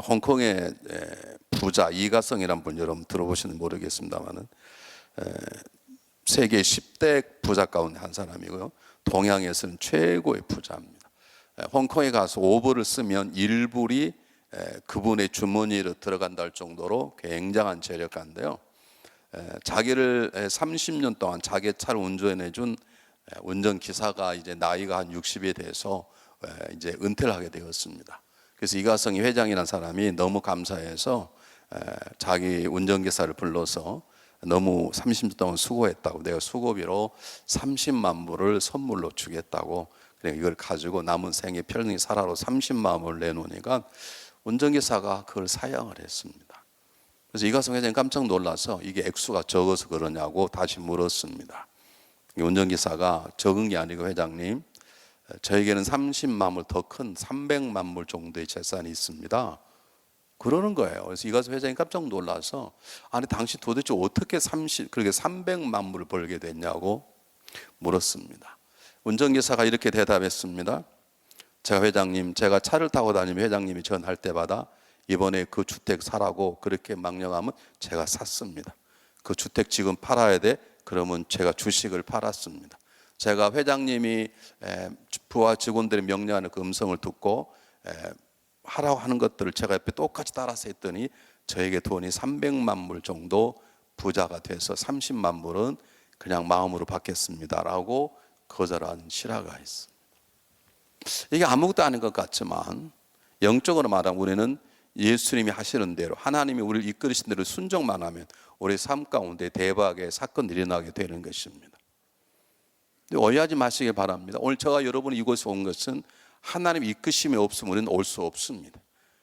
홍콩의 부자 이가성이라는 분 여러분 들어보시는지 모르겠습니다만은 세계 10대 부자 가운데 한 사람이고요. 동양에서는 최고의 부자입니다. 홍콩에 가서 5불을 쓰면 1불이 그분의 주머니로 들어간다 할 정도로 굉장한 재력가인데요. 자기를 30년 동안 자기 차를 운전해 준 운전기사가 이제 나이가 한 60이 돼서 이제 은퇴를 하게 되었습니다. 그래서 이가성이 회장이라는 사람이 너무 감사해서 자기 운전기사를 불러서 너무 30년 동안 수고했다고, 내가 수고비로 30만 불을 선물로 주겠다고, 그래 이걸 가지고 남은 생에 편히 살아로 30만 불을 내놓으니까 운전기사가 그걸 사양을 했습니다. 그래서 이가성 회장이 깜짝 놀라서 이게 액수가 적어서 그러냐고 다시 물었습니다. 운전기사가 적은 게 아니고 회장님, 저에게는 30만 불 더 큰 300만 불 정도의 재산이 있습니다. 그러는 거예요. 그래서 이가성 회장이 깜짝 놀라서 아니 당신 도대체 어떻게 그렇게 300만 불을 벌게 됐냐고 물었습니다. 운전기사가 이렇게 대답했습니다. 제가 회장님, 제가 차를 타고 다니면 회장님이 전할 때마다 이번에 그 주택 사라고 그렇게 망령하면 제가 샀습니다. 그 주택 지금 팔아야 돼? 그러면 제가 주식을 팔았습니다. 제가 회장님이 부하 직원들의 명령하는 그 음성을 듣고 하라고 하는 것들을 제가 옆에 똑같이 따라서 했더니 저에게 돈이 300만 불 정도 부자가 돼서 30만 불은 그냥 마음으로 받겠습니다라고 거절한 실화가 있습니다. 이게 아무것도 아닌 것 같지만 영적으로 말하면 우리는 예수님이 하시는 대로, 하나님이 우리를 이끌으신 대로 순종만 하면 우리 삶 가운데 대박의 사건이 일어나게 되는 것입니다. 오해하지 마시길 바랍니다. 오늘 저와 여러분이 이곳에 온 것은 하나님 이끄심이 없으면 우리는 올 수 없습니다.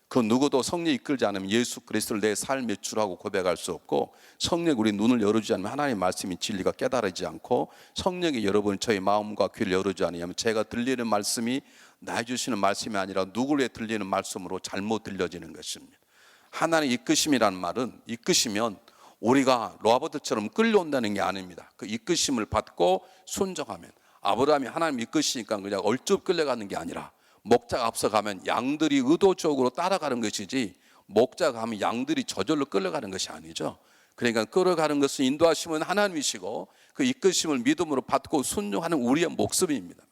그 누구도 성령이 이끌지 않으면 예수 그리스도를 내 삶의 주라고 고백할 수 없고, 성령이 우리 눈을 열어주지 않으면 하나님의 말씀이 진리가 깨달아지지 않고, 성령이 여러분 저희 마음과 귀를 열어주지 않으면 제가 들리는 말씀이 나 주시는 말씀이 아니라 누구를 위해 들리는 말씀으로 잘못 들려지는 것입니다. 하나님의 이끄심이라는 말은, 이끄시면 우리가 로봇처럼 끌려온다는 게 아닙니다. 그 이끄심을 받고 순종하면, 아브라함이 하나님 이끄시니까 그냥 얼쭉 끌려가는 게 아니라 목자가 앞서가면 양들이 의도적으로 따라가는 것이지, 목자가 하면 양들이 저절로 끌려가는 것이 아니죠. 그러니까 끌어가는 것은 인도하심은 하나님이시고 그 이끄심을 믿음으로 받고 순종하는 우리의 목숨입니다.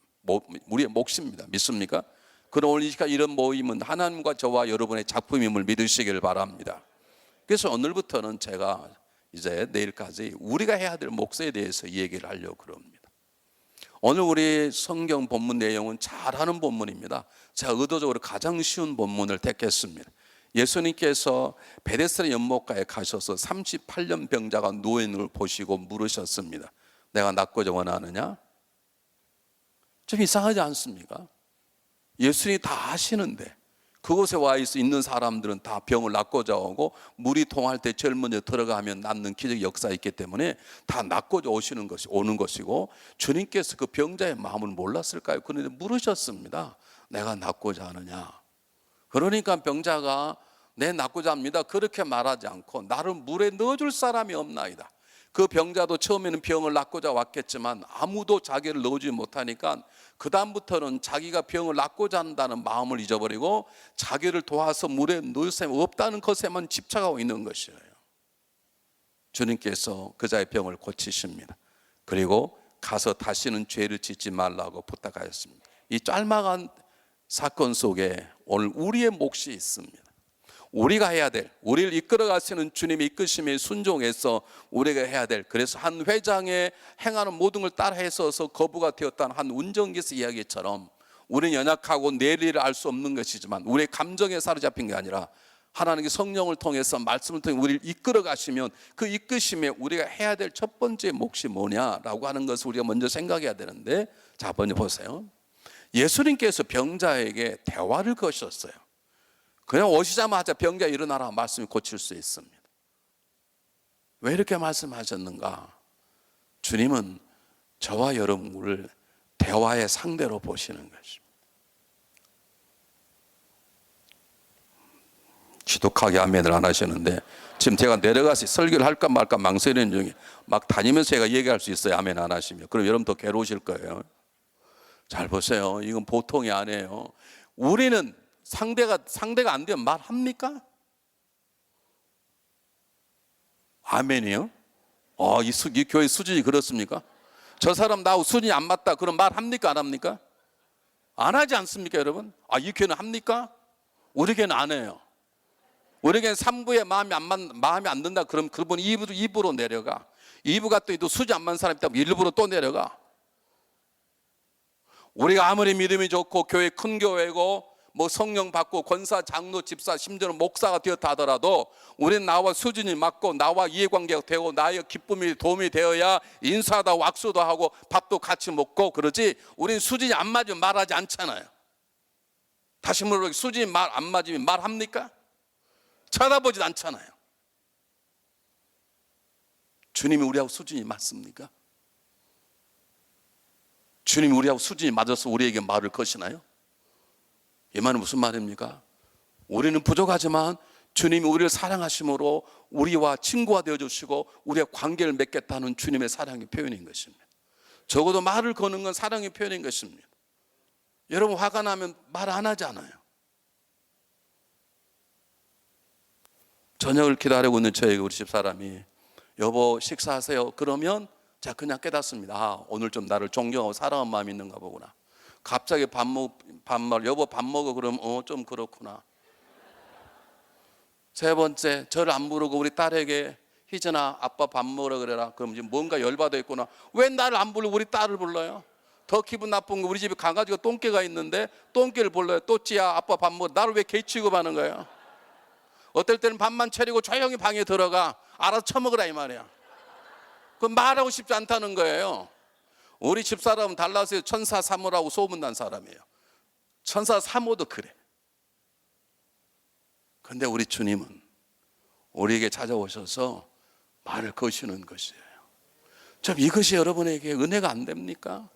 우리의 몫입니다. 믿습니까? 그럼 오늘 이런 모임은 하나님과 저와 여러분의 작품임을 믿으시기를 바랍니다. 그래서 오늘부터는 제가 이제 내일까지 우리가 해야 될 몫에 대해서 이 얘기를 하려고 그럽니다. 오늘 우리 성경 본문 내용은 잘하는 본문입니다. 제가 의도적으로 가장 쉬운 본문을 택했습니다. 예수님께서 베데스다 연못가에 가셔서 38년 병자가 누워있는 걸 보시고 물으셨습니다. 내가 낫고자 원하느냐? 좀 이상하지 않습니까? 예수님이 다 아시는데 그곳에 와 있는 사람들은 다 병을 낫고자 오고, 물이 통할 때 제일 먼저 들어가면 낫는 기적의 역사가 있기 때문에 다 낫고자 오는 것이고, 주님께서 그 병자의 마음을 몰랐을까요? 그런데 물으셨습니다. 내가 낫고자 하느냐? 그러니까 병자가 내 낫고자 합니다 그렇게 말하지 않고, 나를 물에 넣어줄 사람이 없나이다. 그 병자도 처음에는 병을 낫고자 왔겠지만 아무도 자기를 넣어주지 못하니까 그 다음부터는 자기가 병을 낫고자 한다는 마음을 잊어버리고 자기를 도와서 물에 넣을 사람이 없다는 것에만 집착하고 있는 것이에요. 주님께서 그 자의 병을 고치십니다. 그리고 가서 다시는 죄를 짓지 말라고 부탁하였습니다. 이 짤막한 사건 속에 오늘 우리의 몫이 있습니다. 우리가 해야 될, 우리를 이끌어 가시는 주님의 이끄심에 순종해서 우리가 해야 될, 그래서 한 회장의 행하는 모든 걸 따라해서 거부가 되었다는 한 운전기사 이야기처럼 우리는 연약하고 내리를 알 수 없는 것이지만 우리의 감정에 사로잡힌 게 아니라 하나님의 성령을 통해서 말씀을 통해 우리를 이끌어 가시면 그 이끄심에 우리가 해야 될 첫 번째 몫이 뭐냐라고 하는 것을 우리가 먼저 생각해야 되는데, 자 먼저 보세요. 예수님께서 병자에게 대화를 거셨어요. 그냥 오시자마자 병자 일어나라 말씀이 고칠 수 있습니다. 왜 이렇게 말씀하셨는가? 주님은 저와 여러분을 대화의 상대로 보시는 것입니다. 지독하게 아멘을 안 하시는데, 지금 제가 내려가서 설교를 할까 말까 망설이는 중에 막 다니면서 제가 얘기할 수 있어요. 아멘 안 하시면. 그럼 여러분 더 괴로우실 거예요. 잘 보세요. 이건 보통이 아니에요. 우리는 상대가 안 되면 말합니까? 아멘이요? 이 교회 수준이 그렇습니까? 저 사람 나하고 수준이 안 맞다 그럼 말합니까? 안 합니까? 안 하지 않습니까, 여러분? 이 교회는 합니까? 우리 교회는 안 해요. 우리 교회는 3부에 마음이 안 든다 그럼 그분 2부로 내려가. 2부가 또 수준 안 맞는 사람이 있다면 1부로 또 내려가. 우리가 아무리 믿음이 좋고 교회 큰 교회고 뭐 성령 받고 권사, 장로, 집사, 심지어는 목사가 되었다 하더라도 우리는 나와 수준이 맞고 나와 이해관계가 되고 나의 기쁨이 도움이 되어야 인사도 왁수도 하고 밥도 같이 먹고 그러지. 우리는 수준이 안 맞으면 말하지 않잖아요. 다시 물어보기, 수준이 안 맞으면 말합니까? 쳐다보지도 않잖아요. 주님이 우리하고 수준이 맞습니까? 주님이 우리하고 수준이 맞아서 우리에게 말을 거시나요? 이 말은 무슨 말입니까? 우리는 부족하지만 주님이 우리를 사랑하심으로 우리와 친구가 되어주시고 우리의 관계를 맺겠다는 주님의 사랑의 표현인 것입니다. 적어도 말을 거는 건 사랑의 표현인 것입니다. 여러분 화가 나면 말 안 하잖아요. 저녁을 기다리고 있는 저에게 우리 집사람이 여보 식사하세요. 그러면 제가 그냥 깨닫습니다. 오늘 좀 나를 존경하고 사랑하는 마음이 있는가 보구나. 갑자기 여보 밥 먹어 그러면 좀 그렇구나. 세 번째, 저를 안 부르고 우리 딸에게 희진아 아빠 밥 먹으라 그래라. 그럼 이제 뭔가 열받아 있구나. 왜 나를 안 부르고 우리 딸을 불러요? 더 기분 나쁜 거 우리 집에 강아지가 똥개가 있는데 똥개를 불러요. 또찌야 아빠 밥 먹어. 나를 왜 개 취급하는 거예요? 어떨 때는 밥만 차리고 조용히 방에 들어가. 알아서 처먹으라 이 말이야. 그건 말하고 싶지 않다는 거예요. 우리 집사람은 달라스에 천사 사모라고 소문난 사람이에요. 천사 사모도 그래. 그런데 우리 주님은 우리에게 찾아오셔서 말을 거시는 것이에요. 좀 이것이 여러분에게 은혜가 안 됩니까?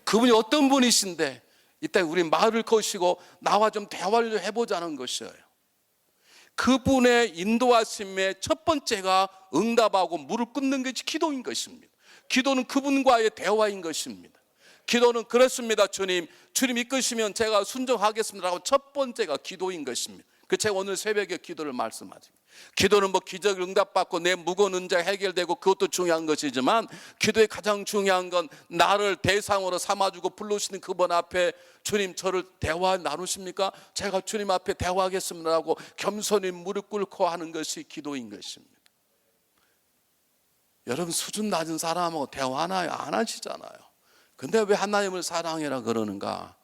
그분이 어떤 분이신데 이때 우리 말을 거시고 나와 좀 대화를 해보자는 것이에요. 그분의 인도하심의 첫 번째가 응답하고 무릎 꿇는 것이 기도인 것입니다. 기도는 그분과의 대화인 것입니다. 기도는 그렇습니다. 주님 이끄시면 제가 순종하겠습니다 라고 첫 번째가 기도인 것입니다. 그 제가 오늘 새벽에 기도를 말씀하십니다. 기도는 뭐 기적을 응답받고 내 무거운 문제가 해결되고 그것도 중요한 것이지만 기도의 가장 중요한 건 나를 대상으로 삼아주고 부르시는 그분 앞에 주님 저를 대화 나누십니까? 제가 주님 앞에 대화하겠습니다 라고 겸손히 무릎 꿇고 하는 것이 기도인 것입니다. 여러분 수준 낮은 사람하고 대화하나요? 안 하시잖아요. 근데 왜 하나님을 사랑해라 그러는가?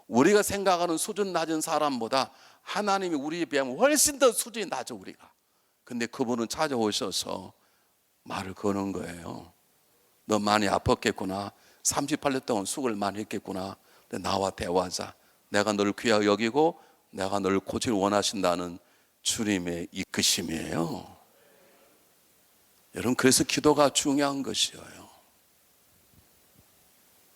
우리가 생각하는 수준 낮은 사람보다 하나님이 우리에 비하면 훨씬 더 수준이 낮아 우리가. 근데 그분은 찾아오셔서 말을 거는 거예요. 너 많이 아팠겠구나. 38년 동안 수고를 많이 했겠구나. 근데 나와 대화하자. 내가 너를 귀하게 여기고 내가 너를 고치길 원하신다는 주님의 이끄심이에요. 여러분 그래서 기도가 중요한 것이에요.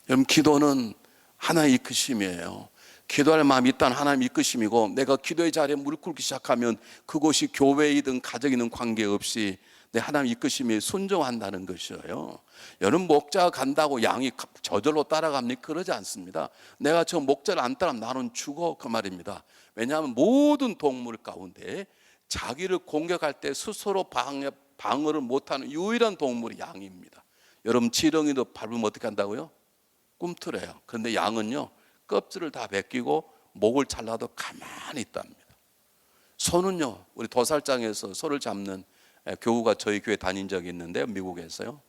여러분 기도는 하나의 이끄심이에요. 기도할 마음이 있다는 하나님의 이끄심이고 내가 기도의 자리에 무릎 꿇기 시작하면 그곳이 교회이든 가정이든 관계없이 내 하나님의 이끄심에 순종한다는 것이에요. 여러분 목자가 간다고 양이 저절로 따라갑니까? 그러지 않습니다. 내가 저 목자를 안 따라가면 나는 죽어 그 말입니다. 왜냐하면 모든 동물 가운데 자기를 공격할 때 스스로 방어를 못하는 유일한 동물이 양입니다. 여러분 지렁이도 밟으면 어떻게 한다고요? 꿈틀어요. 그런데 양은요 껍질을 다 벗기고 목을 잘라도 가만히 있답니다. 소는요 우리 도살장에서 소를 잡는 교우가 저희 교회 다닌 적이 있는데 미국에서요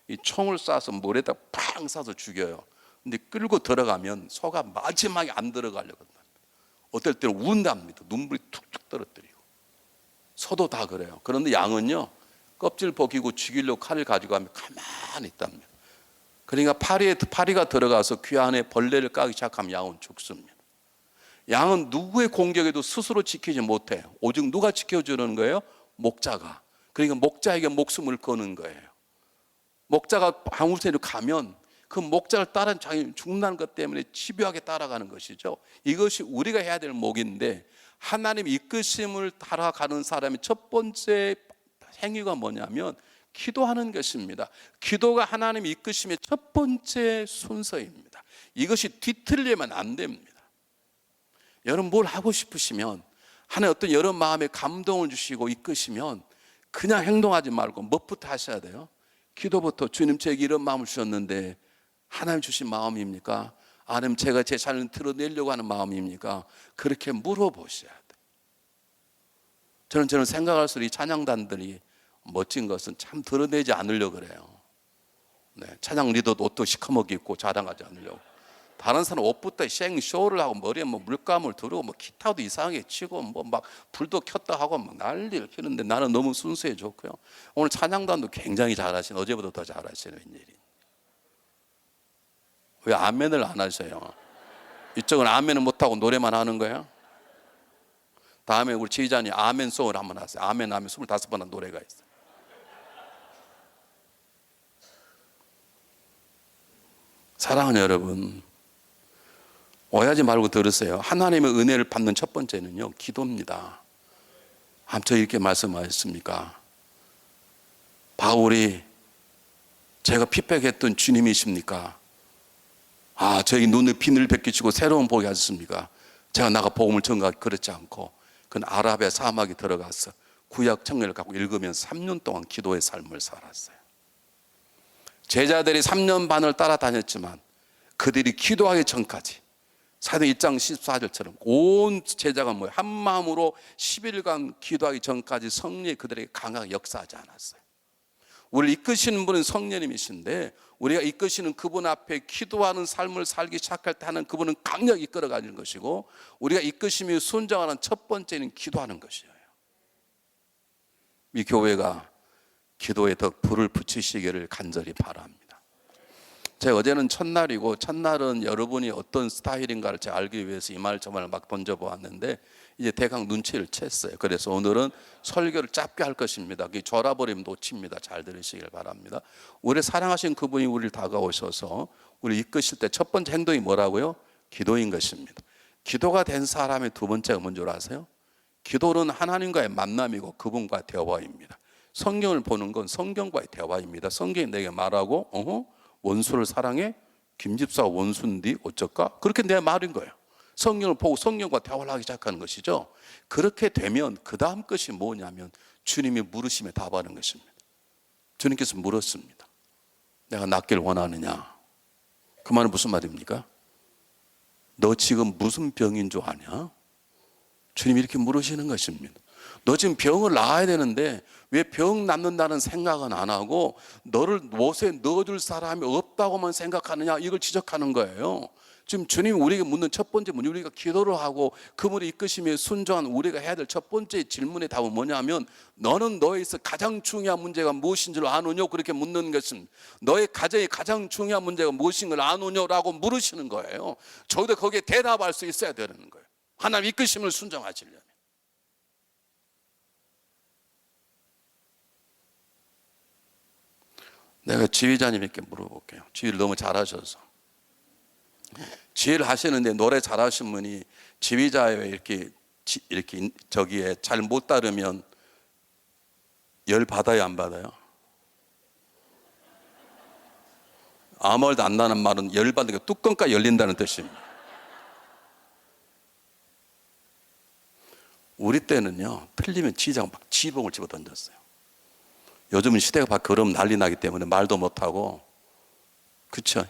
이 총을 쏴서 물에다 팡 쏴서 죽여요. 근데 끌고 들어가면 소가 마지막에 안 들어가려고 합니다. 어떨 때는 운답니다. 눈물이 툭툭 떨어뜨리고. 소도 다 그래요. 그런데 양은요 껍질 벗기고 죽이려고 칼을 가지고 가면 가만히 있답니다. 그러니까 파리가 들어가서 귀 안에 벌레를 까기 시작하면 양은 죽습니다. 양은 누구의 공격에도 스스로 지키지 못해요. 오직 누가 지켜주는 거예요? 목자가. 그러니까 목자에게 목숨을 거는 거예요. 목자가 방울새로 가면 그 목자를 따라 자기 죽는다는 것 때문에 집요하게 따라가는 것이죠. 이것이 우리가 해야 될 목인데 하나님 이끄심을 따라가는 사람의 첫 번째 행위가 뭐냐면 기도하는 것입니다. 기도가 하나님 이끄심의 첫 번째 순서입니다. 이것이 뒤틀리면 안 됩니다. 여러분 뭘 하고 싶으시면, 하나님 어떤 여러분 마음에 감동을 주시고 이끄시면 그냥 행동하지 말고 무엇부터 하셔야 돼요? 기도부터. 주님, 제게 이런 마음을 주셨는데 하나님 주신 마음입니까? 아니면 제가 제 자신을 드러내려고 하는 마음입니까? 그렇게 물어보셔야 돼요. 저는 생각할수록 이 찬양단들이 멋진 것은 참 드러내지 않으려고 그래요. 네, 찬양 리더도 옷도 시커멓게 입고 자랑하지 않으려고. 다른 사람 옷부터 생쇼를 하고 머리에 뭐 물감을 두르고 뭐 기타도 이상하게 치고 뭐 막 불도 켰다 하고 막 난리를 피는데 나는 너무 순수해 좋고요. 오늘 찬양단도 굉장히 잘하시네. 어제보다 더 잘하시네. 웬일이? 왜 아멘을 안 하셔요? 이쪽은 아멘을 못하고 노래만 하는 거예요? 다음에 우리 지휘자님 아멘송을 한번 하세요. 아멘 25번 한 노래가 있어요. 사랑하는 여러분, 오해하지 말고 들으세요. 하나님의 은혜를 받는 첫 번째는요, 기도입니다. 저 이렇게 말씀하셨습니까? 바울이 제가 핍박했던 주님이십니까? 저희 눈을 비늘 벗기시고 새로운 보게 하셨습니까? 제가 나가 복음을 전가하기 그렇지 않고 그는 아라비아 사막에 들어가서 구약 성경을 갖고 읽으면 3년 동안 기도의 삶을 살았어요. 제자들이 3년 반을 따라다녔지만 그들이 기도하기 전까지 사도행 1장 14절처럼 온 제자가 한 마음으로 10일간 기도하기 전까지 성령이 그들에게 강하게 역사하지 않았어요. 우리를 이끄시는 분은 성령님이신데 우리가 이끄시는 그분 앞에 기도하는 삶을 살기 시작할 때 하는 그분은 강력히 이끌어가는 것이고, 우리가 이끄심이 순종하는 첫 번째는 기도하는 것이에요. 이 교회가 기도에 더 불을 붙이시기를 간절히 바랍니다. 제가 어제는 첫날이고, 첫날은 여러분이 어떤 스타일인가를 제가 알기 위해서 이 말 저 말을 막 던져보았는데 이제 대강 눈치를 챘어요. 그래서 오늘은 설교를 짧게 할 것입니다. 졸아버리면 놓칩니다. 잘 들으시길 바랍니다. 우리 사랑하신 그분이 우리를 다가오셔서 우리 이끄실 때 첫 번째 행동이 뭐라고요? 기도인 것입니다. 기도가 된 사람의 두 번째가 뭔지 아세요? 기도는 하나님과의 만남이고 그분과 대화입니다. 성경을 보는 건 성경과의 대화입니다. 성경이 내게 말하고 원수를 사랑해? 김집사가 원수인데 어쩔까? 그렇게 내 말인 거예요. 성경을 보고 성경과 대화를 하기 시작하는 것이죠. 그렇게 되면 그 다음 것이 뭐냐면 주님이 물으심에 답하는 것입니다. 주님께서 물었습니다. 내가 낫길 원하느냐? 그 말은 무슨 말입니까? 너 지금 무슨 병인 줄 아냐? 주님이 이렇게 물으시는 것입니다. 너 지금 병을 나아야 되는데 왜 병 낫는다는 생각은 안 하고 너를 못에 넣어줄 사람이 없다고만 생각하느냐, 이걸 지적하는 거예요. 지금 주님이 우리에게 묻는 첫 번째 문제, 우리가 기도를 하고 그분의 이끄심에 순종한 우리가 해야 될 첫 번째 질문의 답은 뭐냐면 너는 너에서 가장 중요한 문제가 무엇인 줄 아느냐, 그렇게 묻는 것은 너의 가정의 가장 중요한 문제가 무엇인 걸 아느냐라고 물으시는 거예요. 저도 거기에 대답할 수 있어야 되는 거예요. 하나님 이끄심을 순종하시려면. 내가 지휘자님께 물어볼게요. 지휘를 너무 잘하셔서. 지휘를 하시는데 노래 잘하신 분이 지휘자에 이렇게 저기에 잘 못 따르면 열 받아요, 안 받아요? 아무 말도 안 나는 말은 열 받는 게 뚜껑까지 열린다는 뜻입니다. 우리 때는요, 틀리면 지휘자가 막 지봉을 집어 던졌어요. 요즘은 시대가 막 그럼 난리 나기 때문에 말도 못하고, 그쵸?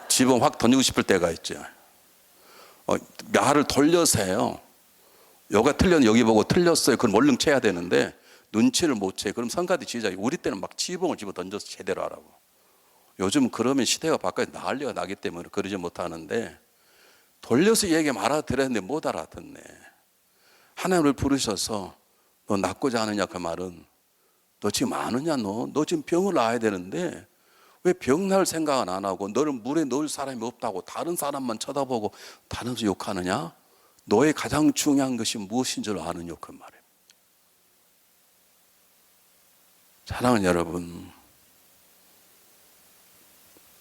지붕 확 던지고 싶을 때가 있죠. 말을 돌려서 해요. 여가 틀렸는데 여기 보고 틀렸어요. 그럼 얼른 쳐야 되는데 눈치를 못 채. 그럼 성가대 지휘자가 우리 때는 막 지붕을 집어 던져서 제대로 하라고. 요즘 그러면 시대가 바꿔서 난리가 나기 때문에 그러지 못하는데, 돌려서 얘기 알아들었는데 못 알아듣네. 하나님을 부르셔서 너 낫고자 하느냐, 그 말은 너 지금 아느냐, 너 지금 병을 나아야 되는데 왜 병 날 생각은 안 하고 너를 물에 넣을 사람이 없다고 다른 사람만 쳐다보고 다른 사람 욕하느냐? 너의 가장 중요한 것이 무엇인 줄 아느냐, 그 말이에요. 사랑하는 여러분,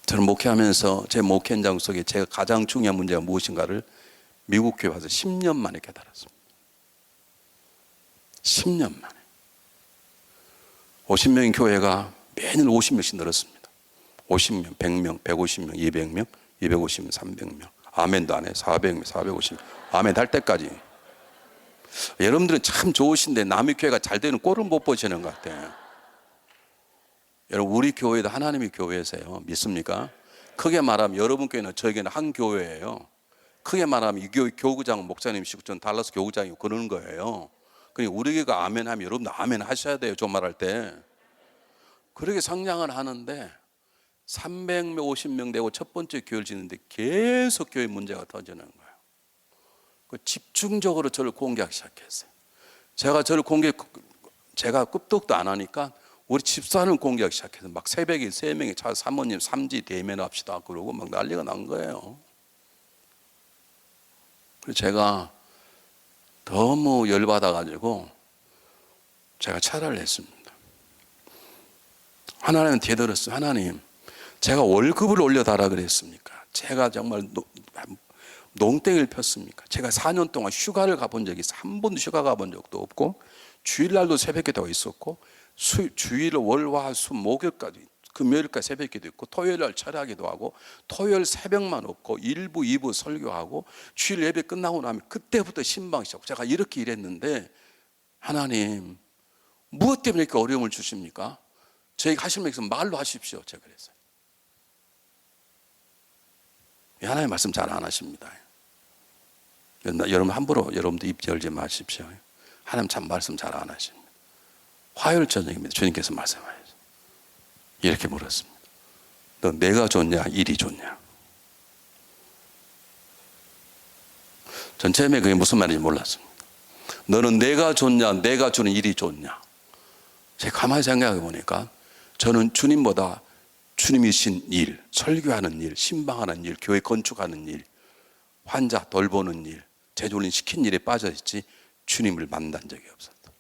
저는 목회하면서 제 목회 현장 속에 제가 가장 중요한 문제가 무엇인가를 미국 교회 와서 10년 만에 깨달았습니다. 10년 만에. 50명의 교회가 매년 50명씩 늘었습니다. 50명, 100명, 150명, 200명, 250명, 300명. 아멘도 안 해. 400, 450. 아멘 할 때까지. 여러분들은 참 좋으신데 남의 교회가 잘 되는 꼴을 못 보시는 것 같아요. 여러분, 우리 교회도 하나님의 교회세요. 믿습니까? 크게 말하면 여러분 교회는 저에게는 한 교회예요. 크게 말하면 이 교회 교구장 목사님이시고 전 달라스 교구장이고 그러는 거예요. 그러니까 우리 교회가 아멘 하면 여러분도 아멘 하셔야 돼요. 좀 말할 때. 그렇게 성장을 하는데 350명 되고 첫 번째 교회를 짓는데 계속 교회 문제가 터지는 거예요. 집중적으로 저를 공격하기 시작했어요. 제가 끄떡도 안 하니까 우리 집사람을 공격하기 시작해서 막 새벽에 3명이 차 사모님 삼지 대면합시다 그러고 막 난리가 난 거예요. 그래서 제가 너무 열받아가지고 제가 차라를 했습니다. 하나님은 되돌았어요. 하나님, 제가 월급을 올려달라 그랬습니까? 제가 정말 농땡이를 폈습니까? 제가 4년 동안 휴가를 가본 적이 있어요. 한 번도 휴가 가본 적도 없고 주일날도 새벽기도가 있었고 주일 월화수 목요일까지 금요일까지 새벽기도 있고 토요일날 철야기도 하고 토요일 새벽만 없고 1부 2부 설교하고 주일 예배 끝나고 나면 그때부터 신방 시작. 제가 이렇게 일했는데 하나님 무엇 때문에 이렇게 어려움을 주십니까? 저에게 하실 말씀 말로 하십시오. 제가 그랬어요. 하나님 말씀 잘 안 하십니다. 여러분 함부로 여러분도 입 열지 마십시오. 하나님 참 말씀 잘 안 하십니다. 화요일 저녁입니다. 주님께서 말씀하셨어요. 이렇게 물었습니다. 너 내가 좋냐 일이 좋냐? 전 처음에 그게 무슨 말인지 몰랐습니다. 너는 내가 좋냐 내가 주는 일이 좋냐? 제가 가만히 생각해 보니까 저는 주님보다 주님이신 일, 설교하는 일, 신방하는 일, 교회 건축하는 일, 환자 돌보는 일, 제자훈련 시킨 일에 빠져있지 주님을 만난 적이 없었다.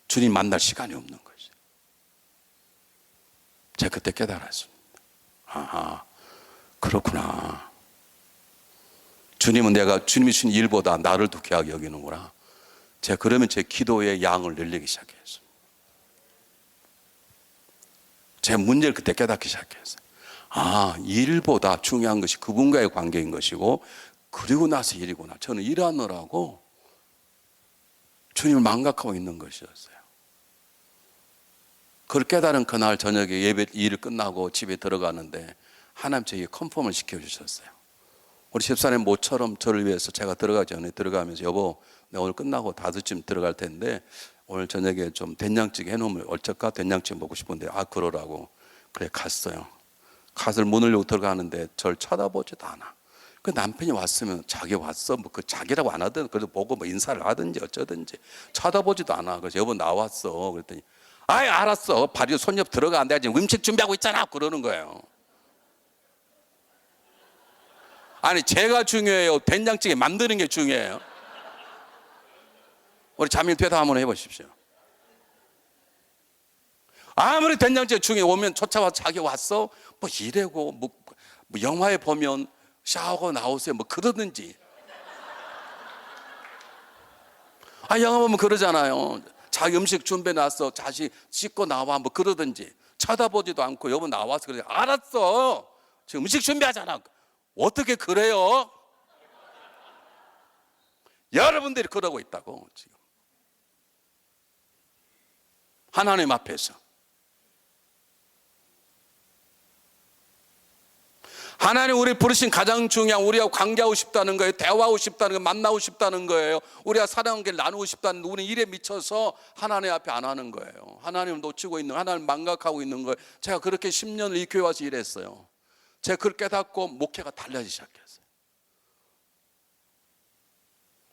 주님 만날 시간이 없는 것이. 제가 그때 깨달았습니다. 아하, 그렇구나. 주님은 내가 주님이 주신 일보다 나를 더 귀하게 여기는구나. 제가 그러면 제 기도의 양을 늘리기 시작했습니다. 제 문제를 그때 깨닫기 시작했어요. 아, 일보다 중요한 것이 그분과의 관계인 것이고 그리고 나서 일이구나. 저는 일하느라고 주님을 망각하고 있는 것이었어요. 그걸 깨달은 그날 저녁에 예배 일을 끝나고 집에 들어가는데 하나님 저에게 컨펌을 시켜주셨어요. 우리 집사님 모처럼 저를 위해서 제가 들어가기 전에 들어가면서 여보 내가 오늘 끝나고 5시쯤 들어갈 텐데 오늘 저녁에 좀 된장찌개 해놓으면 어쩔까? 된장찌개 먹고 싶은데 아 그러라고. 그래 갔어요. 가서 문을 열고 들어가는데 저를 쳐다보지도 않아. 그 남편이 왔으면 자기 왔어 뭐 그 자기라고 안 하든 그래도 보고 뭐 인사를 하든지 어쩌든지 쳐다보지도 않아. 그래서 여보 나왔어 그랬더니 아이 알았어 발이 손옆 들어가 내가 지금 음식 준비하고 있잖아 그러는 거예요. 아니 제가 중요해요 된장찌개 만드는 게 중요해요? 우리 자매 대답 한번 해보십시오. 아무리 된장찌개 중에 오면 쫓아와서 자기 왔어 뭐 이래고 뭐 영화에 보면 샤워하고 나오세요 뭐 그러든지. 아 영화 보면 그러잖아요. 자기 음식 준비해놨어 자식 씻고 나와 뭐 그러든지. 쳐다보지도 않고 여보 나와서 그래. 알았어 지금 음식 준비하잖아. 어떻게 그래요? 여러분들이 그러고 있다고 지금 하나님 앞에서. 하나님 우리 부르신 가장 중요한 우리하고 관계하고 싶다는 거예요. 대화하고 싶다는 거예요. 만나고 싶다는 거예요. 우리가 사랑관계를 나누고 싶다는 우리는 일에 미쳐서 하나님 앞에 안 하는 거예요. 하나님을 놓치고 있는 하나님을 망각하고 있는 거예요. 제가 그렇게 10년을 이 교회 와서 일했어요. 제가 그걸 깨닫고 목회가 달라지기 시작했어요.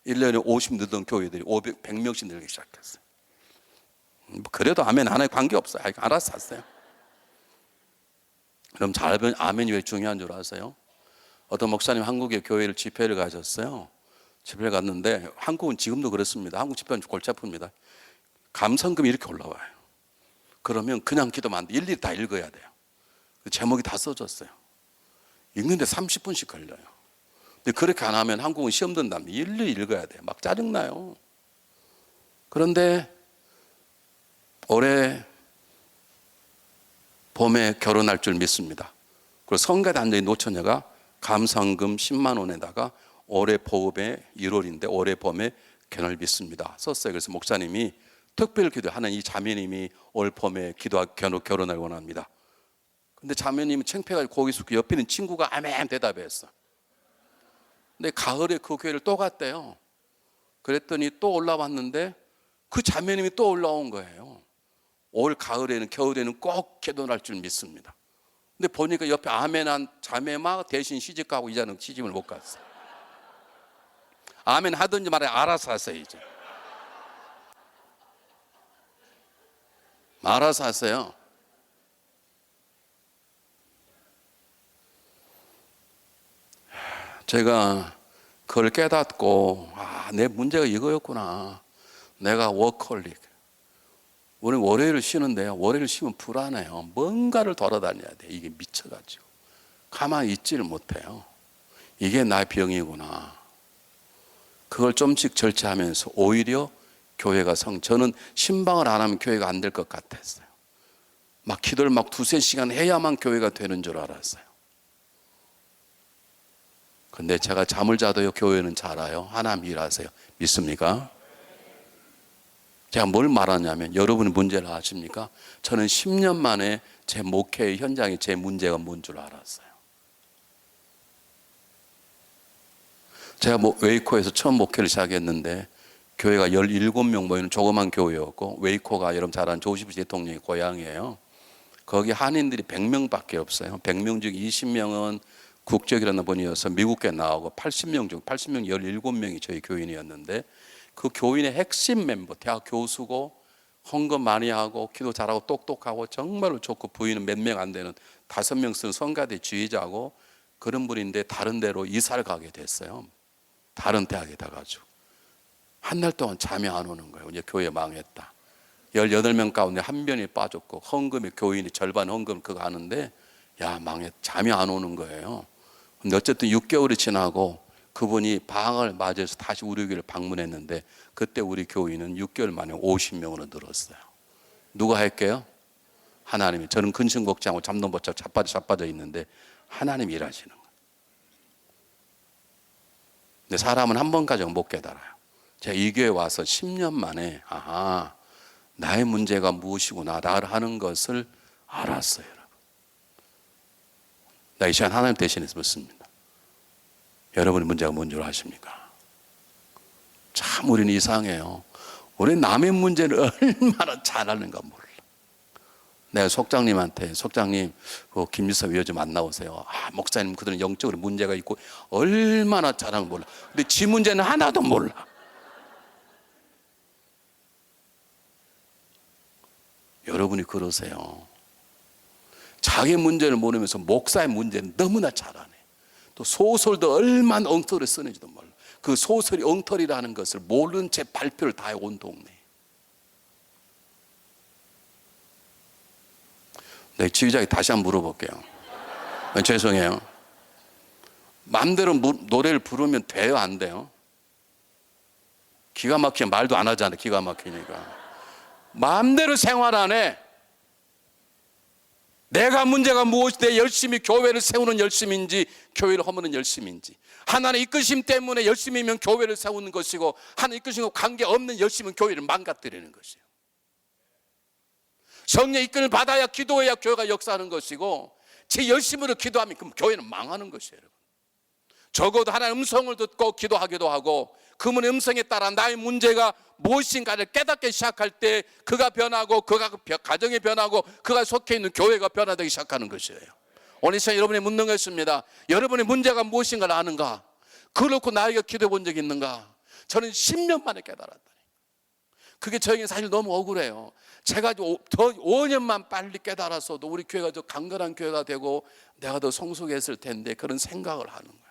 1년에 50 늘던 교회들이 500, 100명씩 늘기 시작했어요. 그래도 아멘 하나에 관계없어요. 알아서 샀어요. 그럼 잘 알면 아멘이 왜 중요한 줄 아세요? 어떤 목사님 한국의 교회를 집회를 가셨어요. 집회를 갔는데 한국은 지금도 그렇습니다. 한국 집회는 골치 아픕니다. 감성금이 이렇게 올라와요. 그러면 그냥 기도만 안 돼. 일일이 다 읽어야 돼요. 제목이 다 써졌어요. 읽는데 30분씩 걸려요. 근데 그렇게 안 하면 한국은 시험 든다면 일일이 읽어야 돼요. 막 짜증나요. 그런데 올해 봄에 결혼할 줄 믿습니다. 그리고 성가대 앉아있는 노처녀가 감상금 10만 원에다가 올해 봄에 1월인데 올해 봄에 견을 빚습니다 썼어요. 그래서 목사님이 특별 기도하는 이 자매님이 올 봄에 결혼을 원합니다. 근데 자매님이 창피해가지고 거기 숙 옆에 있는 친구가 아멘 대답했어. 근데 가을에 그 교회를 또 갔대요. 그랬더니 또 올라왔는데 그 자매님이 또 올라온 거예요. 올 가을에는 겨울에는 꼭 결혼할 줄 믿습니다. 근데 보니까 옆에 아멘한 자매만 대신 시집가고 이제는 시집을 못 갔어요. 아멘 하든지 말해 알아서 하세요. 이제 알아서 하세요. 제가 그걸 깨닫고 내 문제가 이거였구나. 내가 워커홀릭. 우리 월요일을 쉬는데요, 월요일 쉬면 불안해요. 뭔가를 돌아다녀야 돼. 이게 미쳐가지고 가만히 있지를 못해요. 이게 나의 병이구나. 그걸 좀씩 절제하면서 오히려 교회가 저는 신방을 안 하면 교회가 안 될 것 같았어요. 막 기도를 막 2-3시간 해야만 교회가 되는 줄 알았어요. 근데 제가 잠을 자도요 교회는 잘아요. 하나님 일하세요. 믿습니까? 제가 뭘 말하냐면 여러분이 문제를 아십니까? 저는 10년 만에 제 목회 현장에 제 문제가 뭔 줄 알았어요. 제가 웨이코에서 처음 목회를 시작했는데 교회가 17명 모이는 조그만 교회였고, 웨이코가 여러분 잘 아는 조시부시 대통령의 고향이에요. 거기 한인들이 100명밖에 없어요. 100명 중 20명은 국적이라는 분이어서 미국에 나오고 80명 중 17명이 저희 교인이었는데, 그 교인의 핵심 멤버, 대학 교수고 헌금 많이 하고 기도 잘하고 똑똑하고 정말로 좋고, 부인은 몇 명 안 되는 5명 쓰는 성가대 지휘자고 그런 분인데 다른 데로 이사를 가게 됐어요. 다른 대학에다 가지고 한 달 동안 잠이 안 오는 거예요. 이제 교회 망했다. 18명 가운데 한 명이 빠졌고, 헌금이 교인이 절반 헌금 그거 하는데 잠이 안 오는 거예요. 근데 어쨌든 6개월이 지나고 그분이 방을 맞이해서 다시 우리 교회를 방문했는데, 그때 우리 교인은 6개월 만에 50명으로 늘었어요. 누가 할게요? 하나님이. 저는 근심 걱정하고 잠도 못 자고 자빠져 있는데 하나님이 일하시는 거예요. 근데 사람은 한 번까지는 못 깨달아요. 제가 이 교회 와서 10년 만에 나의 문제가 무엇이구나 나를 하는 것을 알았어요. 나 이 시간 하나님 대신해서 묻습니다. 여러분의 문제가 뭔 줄 아십니까? 참 우리는 이상해요. 우리 남의 문제를 얼마나 잘 아는가 몰라. 내가 속장님 김유섭 요즘 안 나오세요. 목사님 그들은 영적으로 문제가 있고 얼마나 잘하는 몰라. 근데 지 문제는 하나도 몰라. 여러분이 그러세요. 자기 문제를 모르면서 목사의 문제는 너무나 잘 아네. 또 소설도 얼마나 엉터리 쓰는지도 몰라. 그 소설이 엉터리라는 것을 모르는 채 발표를 다 해 온 동네. 네, 지휘자에게 다시 한번 물어볼게요. 죄송해요. 마음대로 노래를 부르면 돼요, 안 돼요? 기가 막히게 말도 안 하잖아요. 기가 막히니까. 마음대로 생활 안 해. 내가 문제가 무엇이 내 열심히 교회를 세우는 열심인지 교회를 허무는 열심인지, 하나님의 이끄심 때문에 열심이면 교회를 세우는 것이고, 하나님 이끄심과 관계없는 열심은 교회를 망가뜨리는 것이에요. 성령 이끌을 받아야 기도해야 교회가 역사하는 것이고, 제 열심으로 기도하면 그럼 교회는 망하는 것이에요. 여러분, 적어도 하나님의 음성을 듣고 기도하기도 하고, 그분의 음성에 따라 나의 문제가 무엇인가를 깨닫기 시작할 때 그가 변하고, 그가 가정이 변하고, 그가 속해 있는 교회가 변화되기 시작하는 것이에요. 오늘 시간 여러분이 묻는 것입니다. 여러분의 문제가 무엇인가를 아는가? 그렇고 나에게 기도해 본 적이 있는가? 저는 10년 만에 깨달았다니. 그게 저에게 사실 너무 억울해요. 제가 더 5년만 빨리 깨달았어도 우리 교회가 더 강건한 교회가 되고 내가 더 성숙했을 텐데, 그런 생각을 하는 거예요.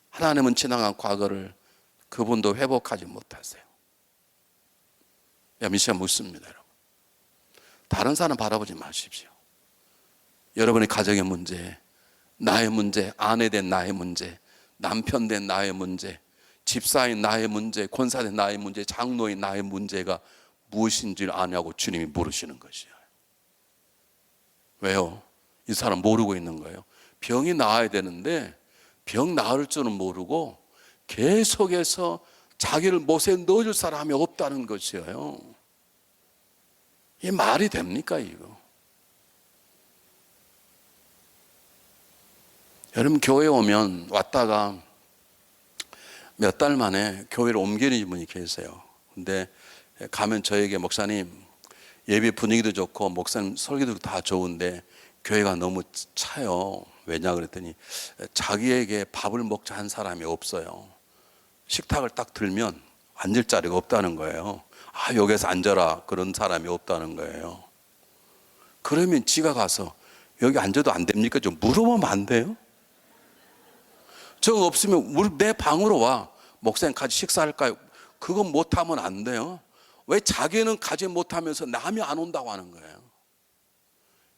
하나님은 지나간 과거를 그분도 회복하지 못하세요. 미시아 묻습니다. 여러분, 다른 사람 바라보지 마십시오. 여러분의 가정의 문제, 나의 문제, 아내 된 나의 문제, 남편 된 나의 문제, 집사인 나의 문제, 권사된 나의 문제, 장로인 나의 문제가 무엇인지를 아냐고 주님이 물으시는 것이에요. 왜요? 이 사람 모르고 있는 거예요. 병이 나아야 되는데 병 나을 줄은 모르고 계속해서 자기를 못에 넣어줄 사람이 없다는 것이에요. 이게 말이 됩니까 이거? 여러분 교회 오면 왔다가 몇 달 만에 교회를 옮기는 분이 계세요. 근데 가면 저에게 목사님 예배 분위기도 좋고 목사님 설교도 다 좋은데 교회가 너무 차요. 왜냐 그랬더니 자기에게 밥을 먹자 한 사람이 없어요. 식탁을 딱 들면 앉을 자리가 없다는 거예요. 아 여기서 앉아라 그런 사람이 없다는 거예요. 그러면 지가 가서 여기 앉아도 안 됩니까? 좀 물어보면 안 돼요? 저거 없으면 내 방으로 와. 목사님 같이 식사할까요? 그거 못하면 안 돼요. 왜 자기는 가지 못하면서 남이 안 온다고 하는 거예요?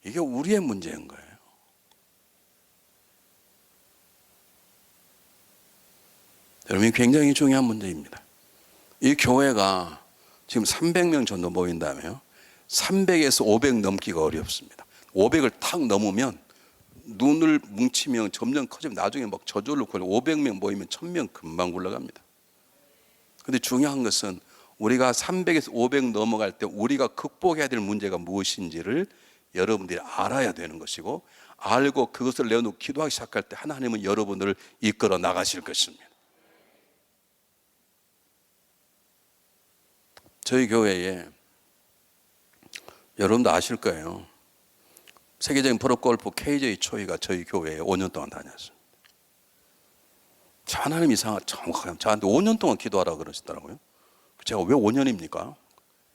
이게 우리의 문제인 거예요. 여러분 굉장히 중요한 문제입니다. 이 교회가 지금 300명 정도 모인다며요. 300에서 500 넘기가 어렵습니다. 500을 탁 넘으면 눈을 뭉치면 점점 커지면 나중에 막 저절로 걸려 500명 모이면 1000명 금방 굴러갑니다. 그런데 중요한 것은 우리가 300에서 500 넘어갈 때 우리가 극복해야 될 문제가 무엇인지를 여러분들이 알아야 되는 것이고 알고 그것을 내어놓고 기도하기 시작할 때 하나님은 여러분들을 이끌어 나가실 것입니다. 저희 교회에 여러분도 아실 거예요. 세계적인 프로골프 KJ 초이가 저희 교회에 5년 동안 다녔어요. 하나님 정확하게 저한테 5년 동안 기도하라고 그러시더라고요. 제가 왜 5년입니까?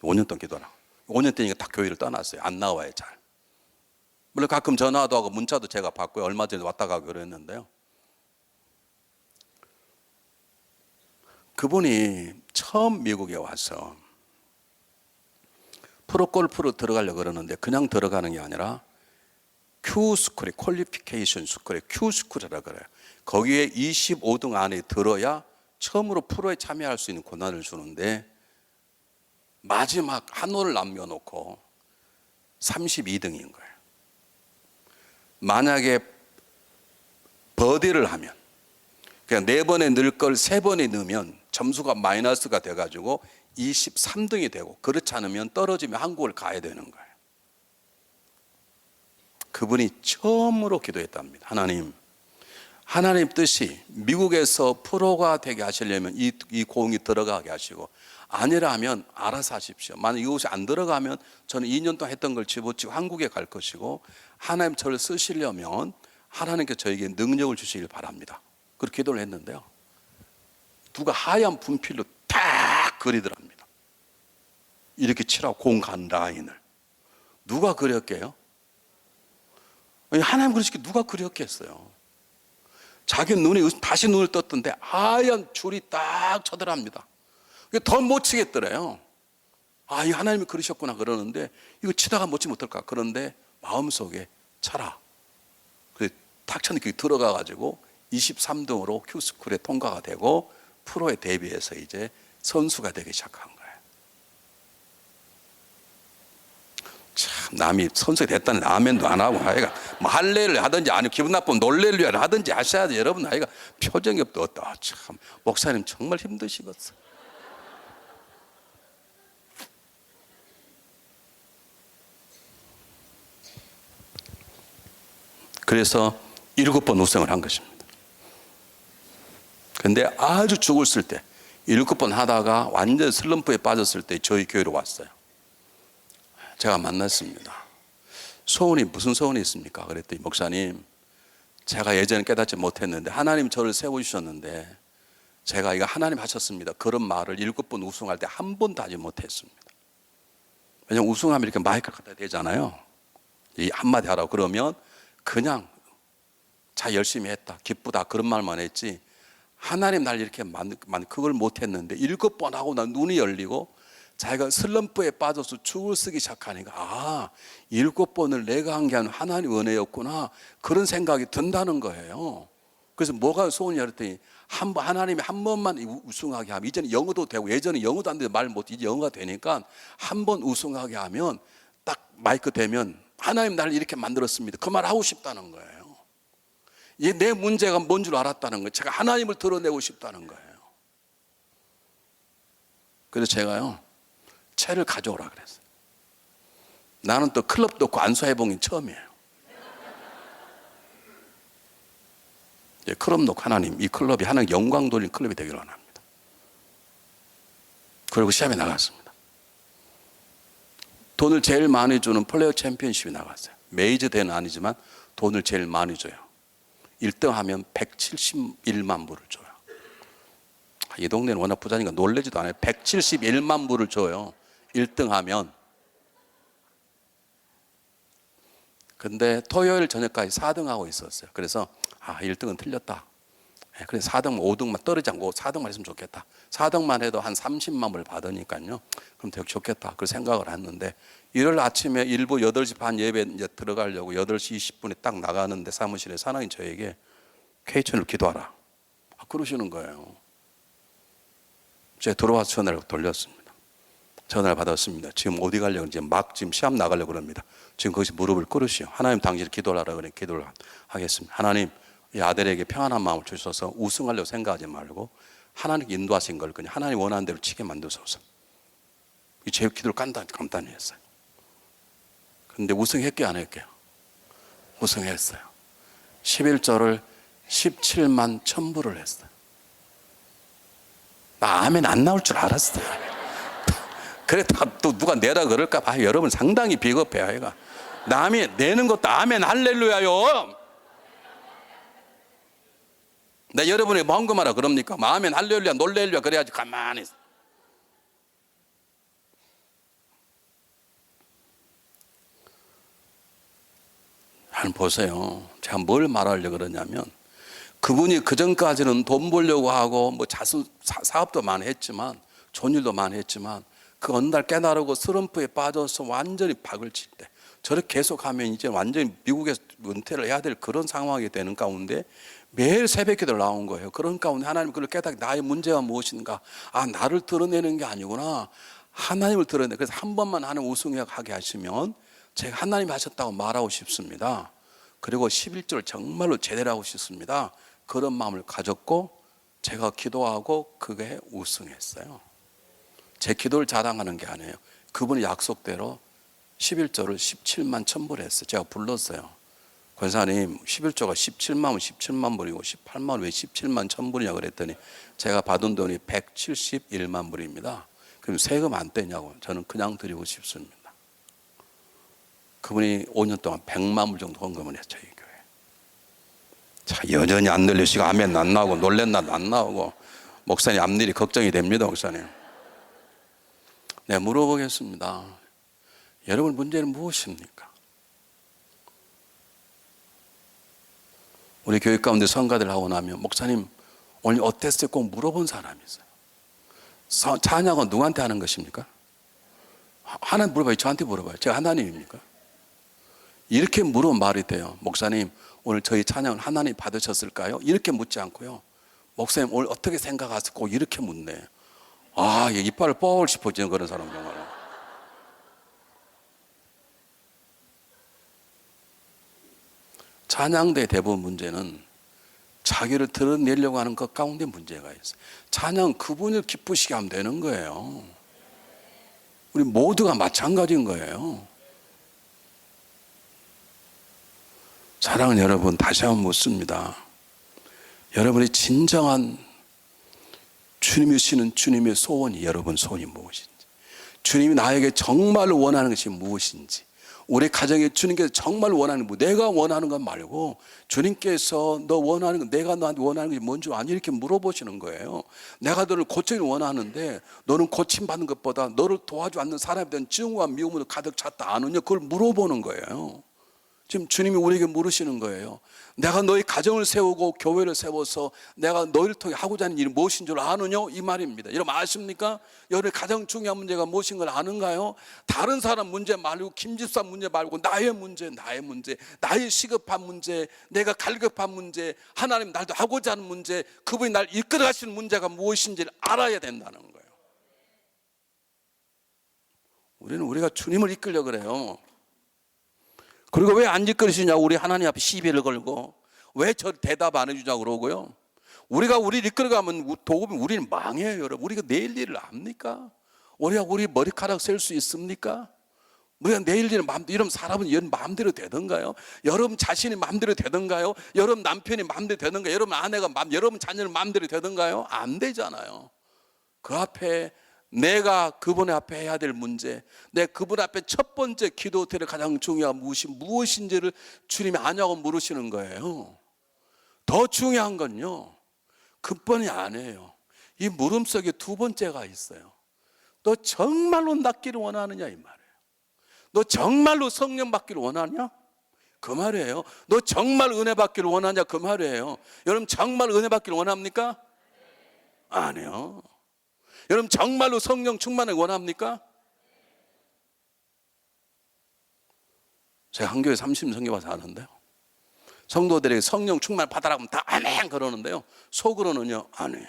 5년 동안 기도하라고. 5년 때니까 딱 교회를 떠났어요. 안 나와요 잘. 물론 가끔 전화도 하고 문자도 제가 받고요. 얼마 전에 왔다 가고 그랬는데요. 그분이 처음 미국에 와서 프로골프로 들어가려고 그러는데 그냥 들어가는 게 아니라 Q스쿨에 퀄리피케이션 스쿨에 Q스쿨이라고 그래요. 거기에 25등 안에 들어야 처음으로 프로에 참여할 수 있는 권한을 주는데 마지막 한 홀을 남겨놓고 32등인 거예요. 만약에 버디를 하면 그냥 4번에 넣을 걸 3번에 넣으면 점수가 마이너스가 돼가지고 23등이 되고 그렇지 않으면 떨어지면 한국을 가야 되는 거예요. 그분이 처음으로 기도했답니다. 하나님 뜻이 미국에서 프로가 되게 하시려면 이 공이 들어가게 하시고 아니라면 알아서 하십시오. 만약 이곳에 안 들어가면 저는 2년 동안 했던 걸 집어치고 한국에 갈 것이고 하나님 저를 쓰시려면 하나님께 저에게 능력을 주시길 바랍니다. 그렇게 기도를 했는데요. 누가 하얀 분필로 탁 그리더랍니다. 이렇게 치라고 공 간 라인을. 누가 그렸게요? 하나님 그러시게 누가 그렸겠어요? 자기 눈에 다시 눈을 떴던데 하얀 줄이 딱 쳐들어갑니다. 더 못 치겠더래요. 아, 이 하나님이 그러셨구나 그러는데 이거 치다가 못 치 못할까? 그런데 마음속에 차라. 탁 쳤는데 들어가가지고 23등으로 Q스쿨에 통과가 되고 프로에 데뷔해서 이제 선수가 되기 시작한 거예요. 참 남이 선수가 됐다는 아멘도 안 하고 아이가 뭐 할례를 하든지 아니면 기분 나쁘면 놀래를 하든지 하셔야지. 여러분 아이가 표정이 없다. 참 목사님 정말 힘드시겠어. 그래서 7번 우승을 한 것입니다. 그런데 아주 죽었을 때 7번 하다가 완전 슬럼프에 빠졌을 때 저희 교회로 왔어요. 제가 만났습니다. 소원이 무슨 소원이 있습니까? 그랬더니 목사님 제가 예전에 깨닫지 못했는데 하나님 저를 세워주셨는데 제가 이거 하나님 하셨습니다. 그런 말을 7번 우승할 때 한 번도 하지 못했습니다. 왜냐하면 우승하면 이렇게 마이크를 갖다 대잖아요. 이 한마디 하라고 그러면 그냥 자 열심히 했다 기쁘다 그런 말만 했지 하나님 날 이렇게 그걸 못했는데 7번 하고 난 눈이 열리고 자기가 슬럼프에 빠져서 죽을 쓰기 시작하니까 아 7번을 내가 한 게 아니라 하나님 은혜였구나 그런 생각이 든다는 거예요. 그래서 뭐가 소원이냐 그랬더니 하나님이 한 번만 우승하게 하면 이제는 영어도 되고 예전에 영어도 안 돼서 말 못해 이제 영어가 되니까 한 번 우승하게 하면 딱 마이크 되면 하나님 나를 이렇게 만들었습니다. 그 말 하고 싶다는 거예요. 이게 내 문제가 뭔 줄 알았다는 거예요. 제가 하나님을 드러내고 싶다는 거예요. 그래서 제가요, 채를 가져오라 그랬어요. 나는 또 클럽도 없고 안수해본 게 처음이에요. 클럽 놓고 하나님, 이 클럽이 하나님 영광 돌린 클럽이 되기를 원합니다. 그리고 시합에 나갔습니다. 돈을 제일 많이 주는 플레이어 챔피언십이 나갔어요. 메이저 대회는 아니지만 돈을 제일 많이 줘요. 1등 하면 171만 불을 줘요. 이 동네는 워낙 부자니까 놀라지도 않아요. 171만 불을 줘요. 1등 하면. 근데 토요일 저녁까지 4등하고 있었어요. 그래서 1등은 틀렸다. 그래서 4등, 5등만 떨어지지 않고 4등만 했으면 좋겠다. 4등만 해도 한 30만 불 받으니까요. 그럼 되게 좋겠다. 그 생각을 했는데 일요일 아침에 일부 8시 반 예배 이제 들어가려고 8시 20분에 딱 나가는데 사무실에 사장님 저에게 K천을 기도하라. 그러시는 거예요. 제가 들어와서 전화를 돌렸습니다. 전화를 받았습니다. 지금 어디 가려고 이제 막 지금 시합 나가려고 그럽니다. 지금 거기서 무릎을 꿇으시오. 하나님 당신을 기도하라 그래 기도를 하겠습니다. 하나님 이 아들에게 평안한 마음을 주셔서 우승하려고 생각하지 말고 하나님께 인도하신 걸 그냥 하나님 원하는 대로 치게 만드소서. 제 기도를 간단히 했어요. 근데 우승했게요, 안 했게요? 우승했어요. 11조를 17만 1000불을 했어요. 나 아멘 안 나올 줄 알았어요. 그래 또 누가 내라 그럴까 봐. 여러분 상당히 비겁해요. 얘가 남이 내는 것도 아멘 할렐루야요. 내 여러분이 뭔거마라 그럽니까? 아멘 할렐루야 놀렐루야 그래야지 가만히 있어. 한 보세요. 제가 뭘 말하려고 그러냐면 그분이 그전까지는 돈 벌려고 하고 뭐 사업도 많이 했지만 좋은 일도 많이 했지만 그 어느 날 깨달고 슬럼프에 빠져서 완전히 박을 칠 때 저렇게 계속하면 이제 완전히 미국에서 은퇴를 해야 될 그런 상황이 되는 가운데 매일 새벽기도를 나온 거예요. 그런 가운데 하나님 그걸 깨닫게 나의 문제가 무엇인가. 나를 드러내는 게 아니구나. 하나님을 드러내. 그래서 한 번만 하나님 우승하게 하시면 제가 하나님이 하셨다고 말하고 싶습니다. 그리고 11조를 정말로 제대로 하고 싶습니다. 그런 마음을 가졌고 제가 기도하고 그게 우승했어요. 제 기도를 자랑하는 게 아니에요. 그분의 약속대로 11조를 17만 1000불 했어요. 제가 불렀어요. 권사님 11조가 17만 원 17만 불이고 18만 원 왜 17만 1000불이냐 그랬더니 제가 받은 돈이 171만 불입니다. 그럼 세금 안 떼냐고. 저는 그냥 드리고 싶습니다. 그분이 5년 동안 100만 불 정도 헌금을 했죠. 이 교회. 자, 여전히 안 들리시고 아멘 안 나오고 놀랬나 안 나오고 목사님 앞일이 걱정이 됩니다. 목사님. 네, 물어보겠습니다. 여러분 문제는 무엇입니까? 우리 교회 가운데 성가들 하고 나면 목사님 오늘 어땠어요? 꼭 물어본 사람이 있어요. 찬양은 누구한테 하는 것입니까? 하나님 물어봐요. 저한테 물어봐요. 제가 하나님입니까? 이렇게 물으면 말이 돼요. 목사님 오늘 저희 찬양을 하나님 받으셨을까요? 이렇게 묻지 않고요. 목사님 오늘 어떻게 생각하세요? 꼭 이렇게 묻네. 이빨을 뻘 씹어지는 그런 사람 정말. 찬양대 대부분 문제는 자기를 드러내려고 하는 것 가운데 문제가 있어요. 찬양 그분을 기쁘시게 하면 되는 거예요. 우리 모두가 마찬가지인 거예요. 사랑하는 여러분, 다시 한번 묻습니다. 여러분의 진정한 주님이 주시는 주님의 소원이 여러분 소원이 무엇인지, 주님이 나에게 정말 원하는 것이 무엇인지, 우리 가정에 주님께서 정말 원하는 거, 내가 원하는 것 말고 주님께서 너 원하는 거, 내가 너한테 원하는 것이 뭔지 아니 이렇게 물어보시는 거예요. 내가 너를 고치기를 원하는데 너는 고침받는 것보다 너를 도와주지 않는 사람에 대한 증오와 미움으로 가득 찼다 아느냐, 그걸 물어보는 거예요. 지금 주님이 우리에게 물으시는 거예요. 내가 너희 가정을 세우고 교회를 세워서 내가 너희를 통해 하고자 하는 일이 무엇인 줄 아느냐, 이 말입니다. 여러분 아십니까? 여러분의 가장 중요한 문제가 무엇인 걸 아는가요? 다른 사람 문제 말고, 김집사 문제 말고 나의 문제, 나의 시급한 문제, 내가 갈급한 문제, 하나님 날도 하고자 하는 문제, 그분이 날 이끌어 가시는 문제가 무엇인지를 알아야 된다는 거예요. 우리가 주님을 이끌려고 그래요. 그리고 왜 안 이끌으시냐고 우리 하나님 앞에 시비를 걸고 왜 저 대답 안 해주냐고 그러고요. 우리가 우리를 이끌어가면 도구면 우리는 망해요, 여러분. 우리가 내일 일을 압니까? 우리가 우리 머리카락 셀 수 있습니까? 우리가 내일 일은 마음대로, 여러분 사람은 여러분 마음대로 되던가요? 여러분 자신이 마음대로 되던가요? 여러분 남편이 마음대로 되던가요? 여러분 아내가 여러분 자녀는 마음대로 되던가요? 안 되잖아요. 그 앞에 내가 그분 앞에 해야 될 문제, 내 그분 앞에 첫 번째 기도 때를 가장 중요한 무엇인지를 주님이 아냐고 물으시는 거예요. 더 중요한 건요, 그뿐이 아니에요. 이 물음 속에 두 번째가 있어요. 너 정말로 낫기를 원하느냐 이 말이에요. 너 정말로 성령 받기를 원하냐? 그 말이에요. 너 정말 은혜 받기를 원하냐? 그 말이에요. 여러분 정말 은혜 받기를 원합니까? 아니요. 여러분 정말로 성령 충만을 원합니까? 제가 한교회 30성교 와서 하는데요, 성도들에게 성령 충만 받아라 하면 다 아멘 그러는데요, 속으로는요 아니에요.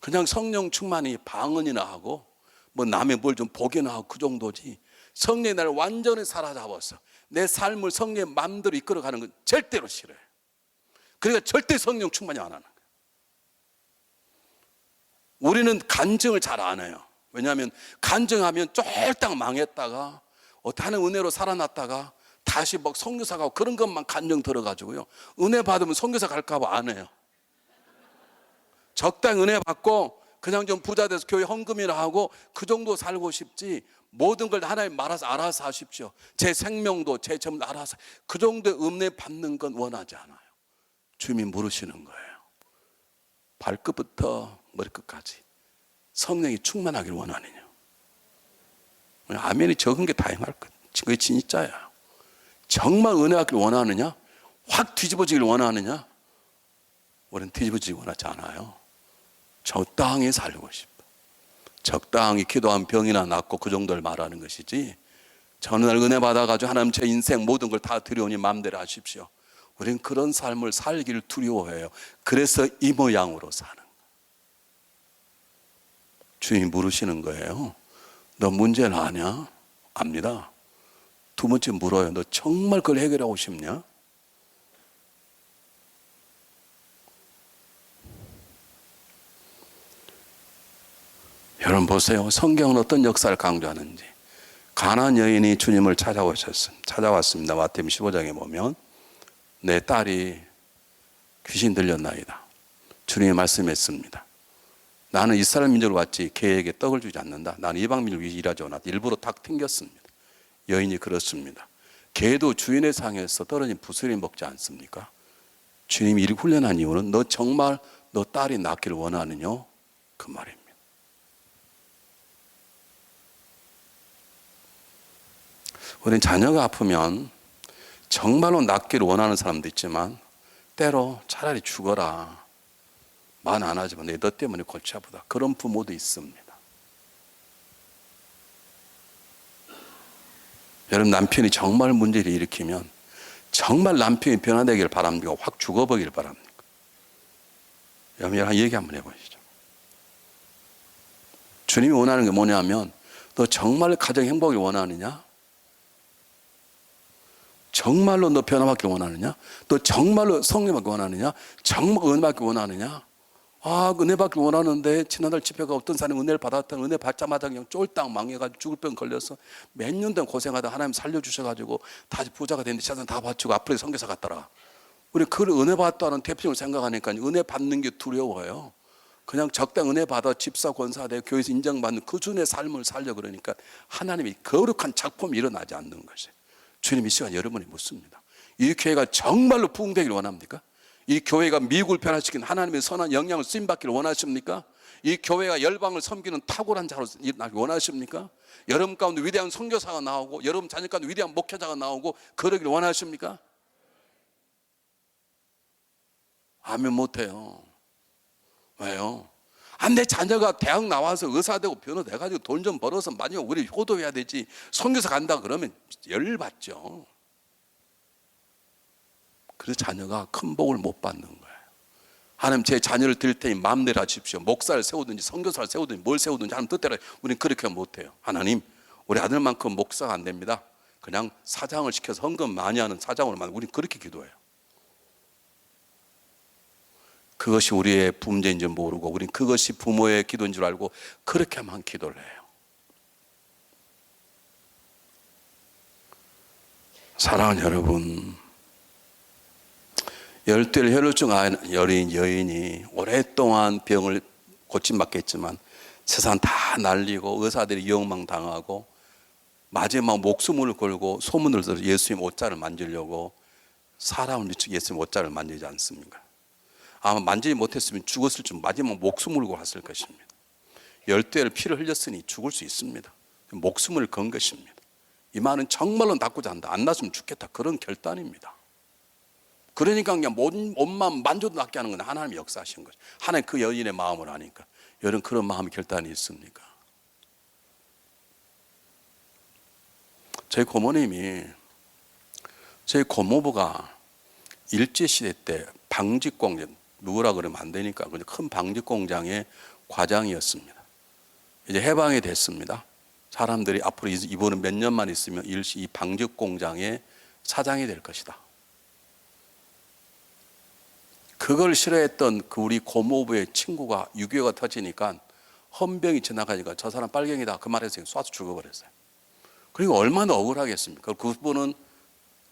그냥 성령 충만이 방언이나 하고 뭐 남의 뭘 좀 보기나 하고 그 정도지, 성령이 나를 완전히 사로잡아서 내 삶을 성령의 마음대로 이끌어가는 건 절대로 싫어요. 그러니까 절대 성령 충만이 안 하는 거예요. 우리는 간증을 잘 안 해요. 왜냐하면 간증하면 쫄딱 망했다가 하나님 은혜로 살아났다가 다시 막 선교사 가고 그런 것만 간증 들어가지고요, 은혜 받으면 선교사 갈까 봐 안 해요. 적당히 은혜 받고 그냥 좀 부자 돼서 교회 헌금이나 하고 그 정도 살고 싶지, 모든 걸 하나님 알아서 하십시오, 제 생명도 제 점을 알아서, 그 정도의 은혜 받는 건 원하지 않아요. 주님이 물으시는 거예요. 발끝부터 머리끝까지 성령이 충만하길 원하느냐? 아멘이 적은 게 다행할 것. 그게 진짜야. 정말 은혜 받기를 원하느냐? 확 뒤집어지길 원하느냐? 우리는 뒤집어지기 원하지 않아요. 적당히 살고 싶어. 적당히 기도하면 병이나 낫고 그 정도를 말하는 것이지, 어느 날 은혜 받아가지고 하나님 제 인생 모든 걸 다 드려오니 마음대로 하십시오, 우리는 그런 삶을 살기를 두려워해요. 그래서 이 모양으로 사는 거예요. 주님이 물으시는 거예요. 너 문제를 아냐? 압니다. 두 번째 물어요. 너 정말 그걸 해결하고 싶냐? 여러분 보세요. 성경은 어떤 역사를 강조하는지. 가나안 여인이 주님을 찾아왔습니다. 마태복음 15장에 보면 내 딸이 귀신 들렸나이다. 주님이 말씀했습니다. 나는 이스라엘 민족으로 왔지 개에게 떡을 주지 않는다. 나는 이방 민족을 위해 일하지 않았다. 일부러 탁 튕겼습니다. 여인이 그렇습니다. 개도 주인의 상에서 떨어진 부스러기 먹지 않습니까? 주님이 이를 훈련한 이유는 너 정말 너 딸이 낫기를 원하느냐? 그 말입니다. 우리는 자녀가 아프면 정말로 낫기를 원하는 사람도 있지만 때로 차라리 죽어라, 말 안 하지만 내 너 때문에 골치 아프다, 그런 부모도 있습니다. 여러분 남편이 정말 문제를 일으키면 정말 남편이 변화되기를 바랍니까? 확 죽어버리길 바랍니까? 여러분 얘기 한번 해보시죠. 주님이 원하는 게 뭐냐면 너 정말 가정 행복을 원하느냐? 정말로 너 변화받기를 원하느냐? 너 정말로 성령 받기를 원하느냐? 정말 은혜 받기를 원하느냐? 은혜 받기를 원하는데 지난달 집회가 어떤 사람이 은혜를 받았다는, 은혜 받자마자 그냥 쫄딱 망해가지고 죽을 병 걸려서 몇 년 동안 고생하다 하나님 살려주셔가지고 다시 부자가 됐는데 재산 다 바치고 앞으로 선교사 갔더라. 우리 그걸 은혜 받았다는 대표적으로 생각하니까 은혜 받는 게 두려워요. 그냥 적당 은혜 받아 집사 권사되고 교회에서 인정받는 그 주의 삶을 살려 그러니까 하나님이 거룩한 작품이 일어나지 않는 것이에요. 주님 이 시간 여러분이 묻습니다. 이 교회가 정말로 부흥되기를 원합니까? 이 교회가 미국을 변화시킨 하나님의 선한 영향을 쓰임받기를 원하십니까? 이 교회가 열방을 섬기는 탁월한 자로 일어나기 원하십니까? 여러분 가운데 위대한 선교사가 나오고 여러분 자녀 가운데 위대한 목회자가 나오고 그러기를 원하십니까? 아멘 못해요. 왜요? 내 자녀가 대학 나와서 의사 되고 변호 돼가지고 돈 좀 벌어서 만약 우리 효도해야 되지, 선교사 간다 그러면 열받죠. 그래서 자녀가 큰 복을 못 받는 거예요. 하나님 제 자녀를 드릴 테니 마음대로 하십시오. 목사를 세우든지 선교사를 세우든지 뭘 세우든지 하나님 뜻대로. 우리는 그렇게 못해요. 하나님 우리 아들만큼 목사가 안 됩니다. 그냥 사장을 시켜서 헌금 많이 하는 사장으로 만들고 우리는 그렇게 기도해요. 그것이 우리의 문제인 줄 모르고 우린 그것이 부모의 기도인 줄 알고 그렇게만 기도를 해요. 사랑하는 여러분, 열대를 혈루증 여린 여인이 오랫동안 병을 고침받겠지만 세상 다 날리고 의사들이 욕망당하고 마지막 목숨을 걸고 소문을 들어서 예수님 옷자를 만지려고 사람을 미치고 예수님 옷자를 만지지 않습니까? 아마 만지지 못했으면 죽었을 줄 마지막 목숨을 걸고 갔을 것입니다. 열대를 피를 흘렸으니 죽을 수 있습니다. 목숨을 건 것입니다. 이 말은 정말로 낫고자 한다. 안 낫으면 죽겠다. 그런 결단입니다. 그러니까 그냥 옷만 만져도 낫게 하는 건 하나님이 역사하신 거죠. 하나님 그 여인의 마음을 아니까. 여러분 그런 마음의 결단이 있습니까? 저희 고모님이 저희 고모부가 일제시대 때 방직공장, 누구라 그러면 안 되니까 큰 방직공장의 과장이었습니다. 이제 해방이 됐습니다. 사람들이 앞으로 이번은 몇 년만 있으면 이 방직공장의 사장이 될 것이다. 그걸 싫어했던 그 우리 고모부의 친구가 6.25가 터지니까 헌병이 지나가니까 저 사람 빨갱이다 그 말해서 쏴서 죽어버렸어요. 그리고 얼마나 억울하겠습니까? 그분은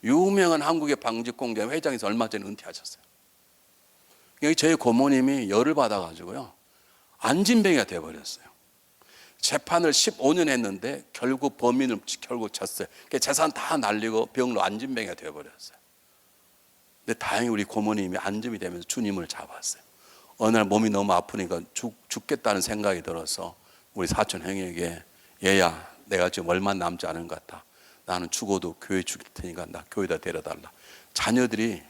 유명한 한국의 방직공장 회장에서 얼마 전에 은퇴하셨어요. 여기 저희 고모님이 열을 받아가지고요 안진뱅이가 돼버렸어요. 재판을 15년 했는데 결국 범인을 결국 쳤어요. 그러니까 재산 다 날리고 병으로 안진뱅이가 돼버렸어요. 근데 다행히 우리 고모님이 안심이 되면서 주님을 잡았어요. 어느 날 몸이 너무 아프니까 죽겠다는 생각이 들어서 우리 사촌 형에게 얘야 내가 지금 얼마 남지 않은 것 같아. 나는 죽어도 교회 죽일 테니까 나 교회에다 데려달라. 자녀들이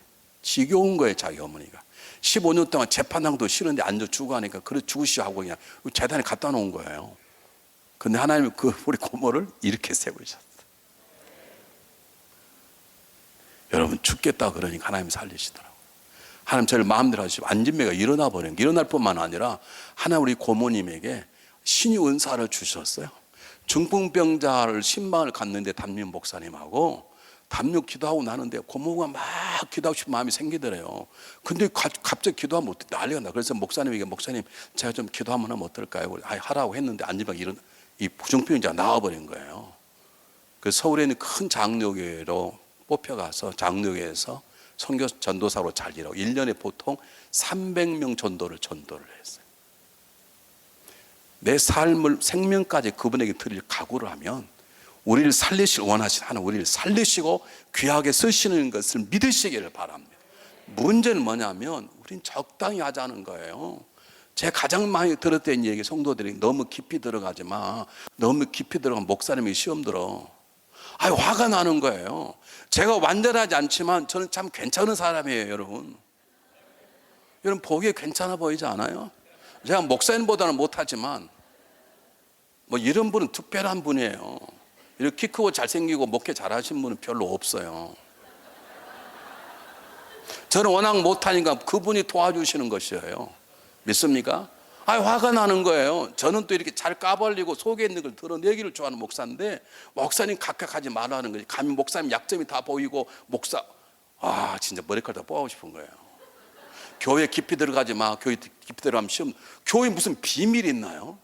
지겨운 거예요. 자기 어머니가 15년 동안 재판당도 싫은데 앉아 죽어하니까 그래 죽으시오 하고 그냥 재단에 갖다 놓은 거예요. 근데 하나님이 그 우리 고모를 이렇게 세우셨어요. 여러분 죽겠다 그러니까 하나님이 살리시더라고요. 하나님 저를 마음대로 하시고 안진매가 일어나 버린 게 일어날 뿐만 아니라 하나님 우리 고모님에게 신의 은사를 주셨어요. 중풍병자를 신방을 갔는데 담임 목사님하고 담력 기도하고 나는데 고모가 막 기도하고 싶은 마음이 생기더래요. 근데 갑자기 기도하면 난리가 나. 그래서 목사님에게 목사님 제가 좀 기도 한번 하면 어떨까요? 하라고 했는데 안진매가 이 중풍병자가 나와버린 거예요. 그래서 서울에 있는 큰 장로교회로 뽑혀가서 장로교회에서 선교 전도사로 잘 일하고 1년에 보통 300명 전도를 했어요. 내 삶을 생명까지 그분에게 드릴 각오를 하면 우리를 살리실 원하신 하나님 우리를 살리시고 귀하게 쓰시는 것을 믿으시기를 바랍니다. 문제는 뭐냐면 우린 적당히 하자는 거예요. 제가 가장 많이 들었던 얘기 성도들이 너무 깊이 들어가지 마. 너무 깊이 들어가면 목사님이 시험 들어. 화가 나는 거예요. 제가 완전하지 않지만 저는 참 괜찮은 사람이에요, 여러분. 여러분 보기에 괜찮아 보이지 않아요? 제가 목사님보다는 못하지만 뭐 이런 분은 특별한 분이에요. 이렇게 키 크고 잘생기고 목회 잘하신 분은 별로 없어요. 저는 워낙 못하니까 그분이 도와주시는 것이에요. 믿습니까? 화가 나는 거예요. 저는 또 이렇게 잘 까발리고 속에 있는 걸 드러내기를 좋아하는 목사인데 목사님 각각하지 말라는 거지. 감히 목사님 약점이 다 보이고 진짜 머리카락 다 뽑아고 싶은 거예요. 교회 깊이 들어가지 마. 교회 깊이 들어가면 시험. 교회 무슨 비밀이 있나요?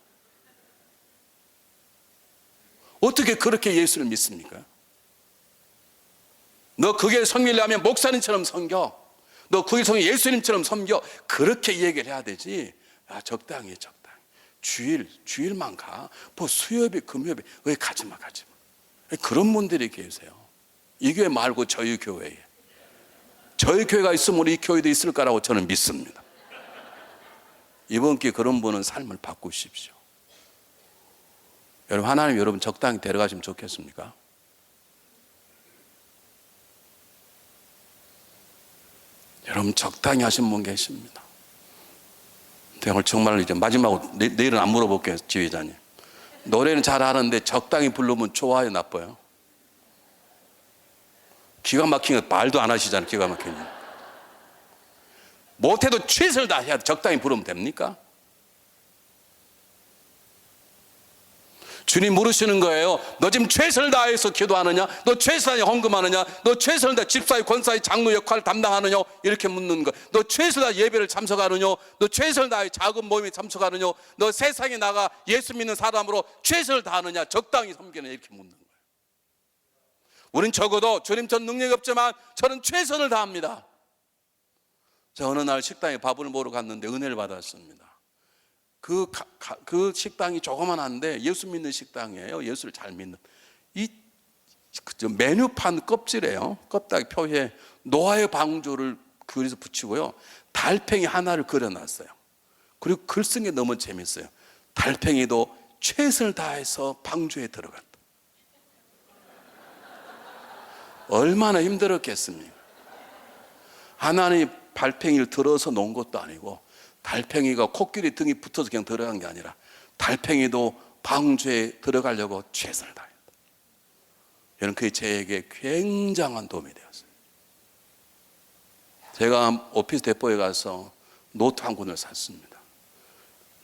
어떻게 그렇게 예수를 믿습니까? 너 그게 섬기려면 목사님처럼 섬겨. 너 그게 섬겨 예수님처럼 섬겨. 그렇게 얘기를 해야 되지. 적당히 주일만 가. 뭐 수요일에 금요일에 왜 가지 마. 그런 분들이 계세요. 이 교회 말고 저희 교회에. 저희 교회가 있으면 우리 교회도 있을 거라고 저는 믿습니다. 이번 기회에 그런 분은 삶을 바꾸십시오. 여러분 하나님 여러분 적당히 데려가시면 좋겠습니까? 여러분 적당히 하신 분 계십니다. 오늘 정말 이제 마지막으로 내일은 안 물어볼게요. 지휘자님 노래는 잘하는데 적당히 부르면 좋아요 나빠요? 기가 막힌 거 말도 안 하시잖아요. 기가 막힌 거 못해도 최선을 다해야 적당히 부르면 됩니까? 주님 물으시는 거예요. 너 지금 최선을 다해서 기도하느냐? 너 최선을 다해 헌금하느냐? 너 최선을 다해 집사의 권사의 장로 역할을 담당하느냐? 이렇게 묻는 거예요. 너 최선을 다해 예배를 참석하느냐? 너 최선을 다해 작은 모임에 참석하느냐? 너 세상에 나가 예수 믿는 사람으로 최선을 다하느냐? 적당히 섬기느냐? 이렇게 묻는 거예요. 우린 적어도 주님 전 능력이 없지만 저는 최선을 다합니다. 저 어느 날 식당에 밥을 먹으러 갔는데 은혜를 받았습니다. 그 식당이 조그만한데 예수 믿는 식당이에요. 예수를 잘 믿는. 메뉴판 껍질에요. 껍데기 표에 노아의 방주를 그려서 붙이고요. 달팽이 하나를 그려놨어요. 그리고 글 쓴 게 너무 재밌어요. 달팽이도 최선을 다해서 방주에 들어간다. 얼마나 힘들었겠습니까? 하나님이 달팽이를 들어서 놓은 것도 아니고 달팽이가 코끼리 등이 붙어서 그냥 들어간 게 아니라 달팽이도 방주에 들어가려고 최선을 다했다. 여러분, 그게 저에게 굉장한 도움이 되었어요. 제가 오피스 데포에 가서 노트 한 권을 샀습니다.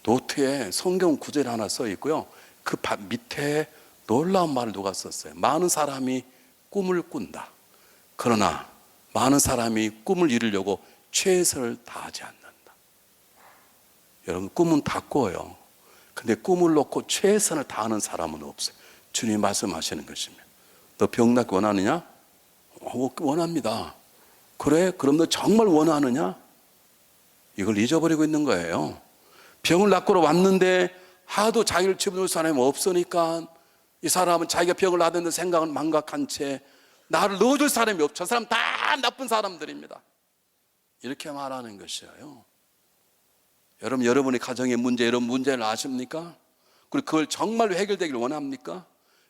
노트에 성경 구절이 하나 써 있고요. 그 밑에 놀라운 말을 누가 썼어요. 많은 사람이 꿈을 꾼다. 그러나 많은 사람이 꿈을 이루려고 최선을 다하지 않는다. 여러분, 꿈은 다 꿔요. 근데 꿈을 놓고 최선을 다하는 사람은 없어요. 주님 말씀하시는 것입니다. 너 병 낫기 원하느냐? 원합니다. 그래? 그럼 너 정말 원하느냐? 이걸 잊어버리고 있는 거예요. 병을 낫고로 왔는데 하도 자기를 집어넣을 사람이 없으니까 이 사람은 자기가 병을 낫는데 생각은 망각한 채 나를 넣어줄 사람이 없죠. 저 사람 다 나쁜 사람들입니다. 이렇게 말하는 것이에요. 여러분, 여러분의 가정의 문제, 여러분 문제를 아십니까? 그리고 그걸 정말로 해결되기를 원합니까?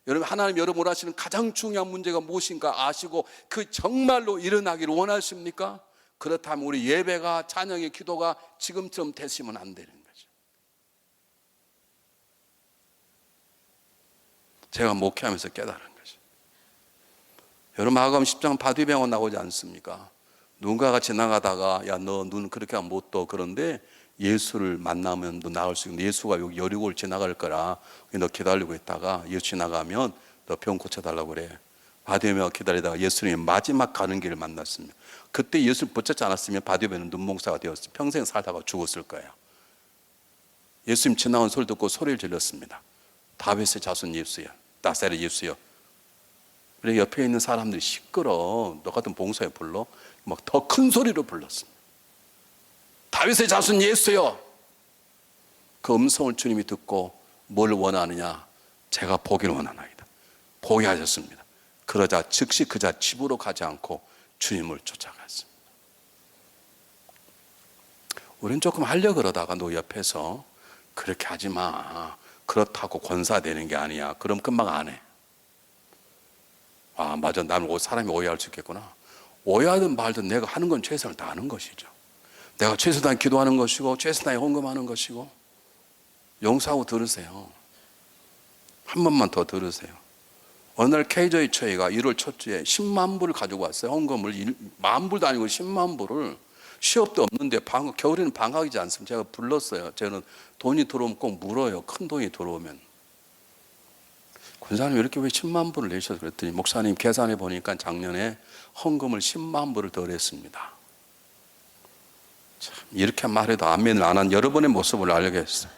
여러분, 하나님 여러분 원하시는 가장 중요한 문제가 무엇인가 아시고 그 정말로 일어나기를 원하십니까? 그렇다면 우리 예배가, 찬양의 기도가 지금처럼 됐으면 안 되는 거죠. 제가 목회하면서 깨달은 거죠. 여러분, 마가복음 10장 바디병원 나오지 않습니까? 누군가가 지나가다가 야, 너 눈 그렇게 하면 못 떠. 그런데 예수를 만나면 너 나을 수 있는데 예수가 여기 여리고를 지나갈 거라 너 기다리고 있다가 예수 지나가면 너 병 고쳐달라고 그래. 바디메어가 기다리다가 예수님이 마지막 가는 길을 만났습니다. 그때 예수를 붙잡지 않았으면 바디메어는 눈몽사가 되었어요. 평생 살다가 죽었을 거예요. 예수님 지나온 소리 듣고 소리를 질렀습니다. 다윗의 자손 예수야, 나사렛 예수여. 그래, 옆에 있는 사람들이 시끄러. 너 같은 봉사에 불러. 막 더 큰 소리로 불렀습니다. 다윗의 자손 예수여. 그 음성을 주님이 듣고 뭘 원하느냐? 제가 보기를 원하나이다. 보게 하셨습니다. 그러자 즉시 그자 집으로 가지 않고 주님을 쫓아갔습니다. 우리는 조금 하려고 그러다가 너 옆에서 그렇게 하지 마. 그렇다고 권사되는 게 아니야. 그럼 금방 안 해. 아, 맞아. 나는 사람이 오해할 수 있겠구나. 오해하든 말든 내가 하는 건 최선을 다하는 것이죠. 내가 최선을 다해 기도하는 것이고 최선을 다해 헌금하는 것이고. 용서하고 들으세요. 한 번만 더 들으세요. 어느 날 KJ 처회가 1월 첫 주에 10만 불을 가지고 왔어요. 헌금을 10,000불도 아니고 10만 불을. 시업도 없는데 겨울에는 방학이지 않습니까? 제가 불렀어요. 저는 돈이 들어오면 꼭 물어요. 큰 돈이 들어오면. 권사님 이렇게 왜 10만 불을 내셔서 그랬더니 목사님 계산해 보니까 작년에 헌금을 10만 불을 더 냈습니다. 참, 이렇게 말해도 아멘을 안 한 여러분의 모습을 알겠어요.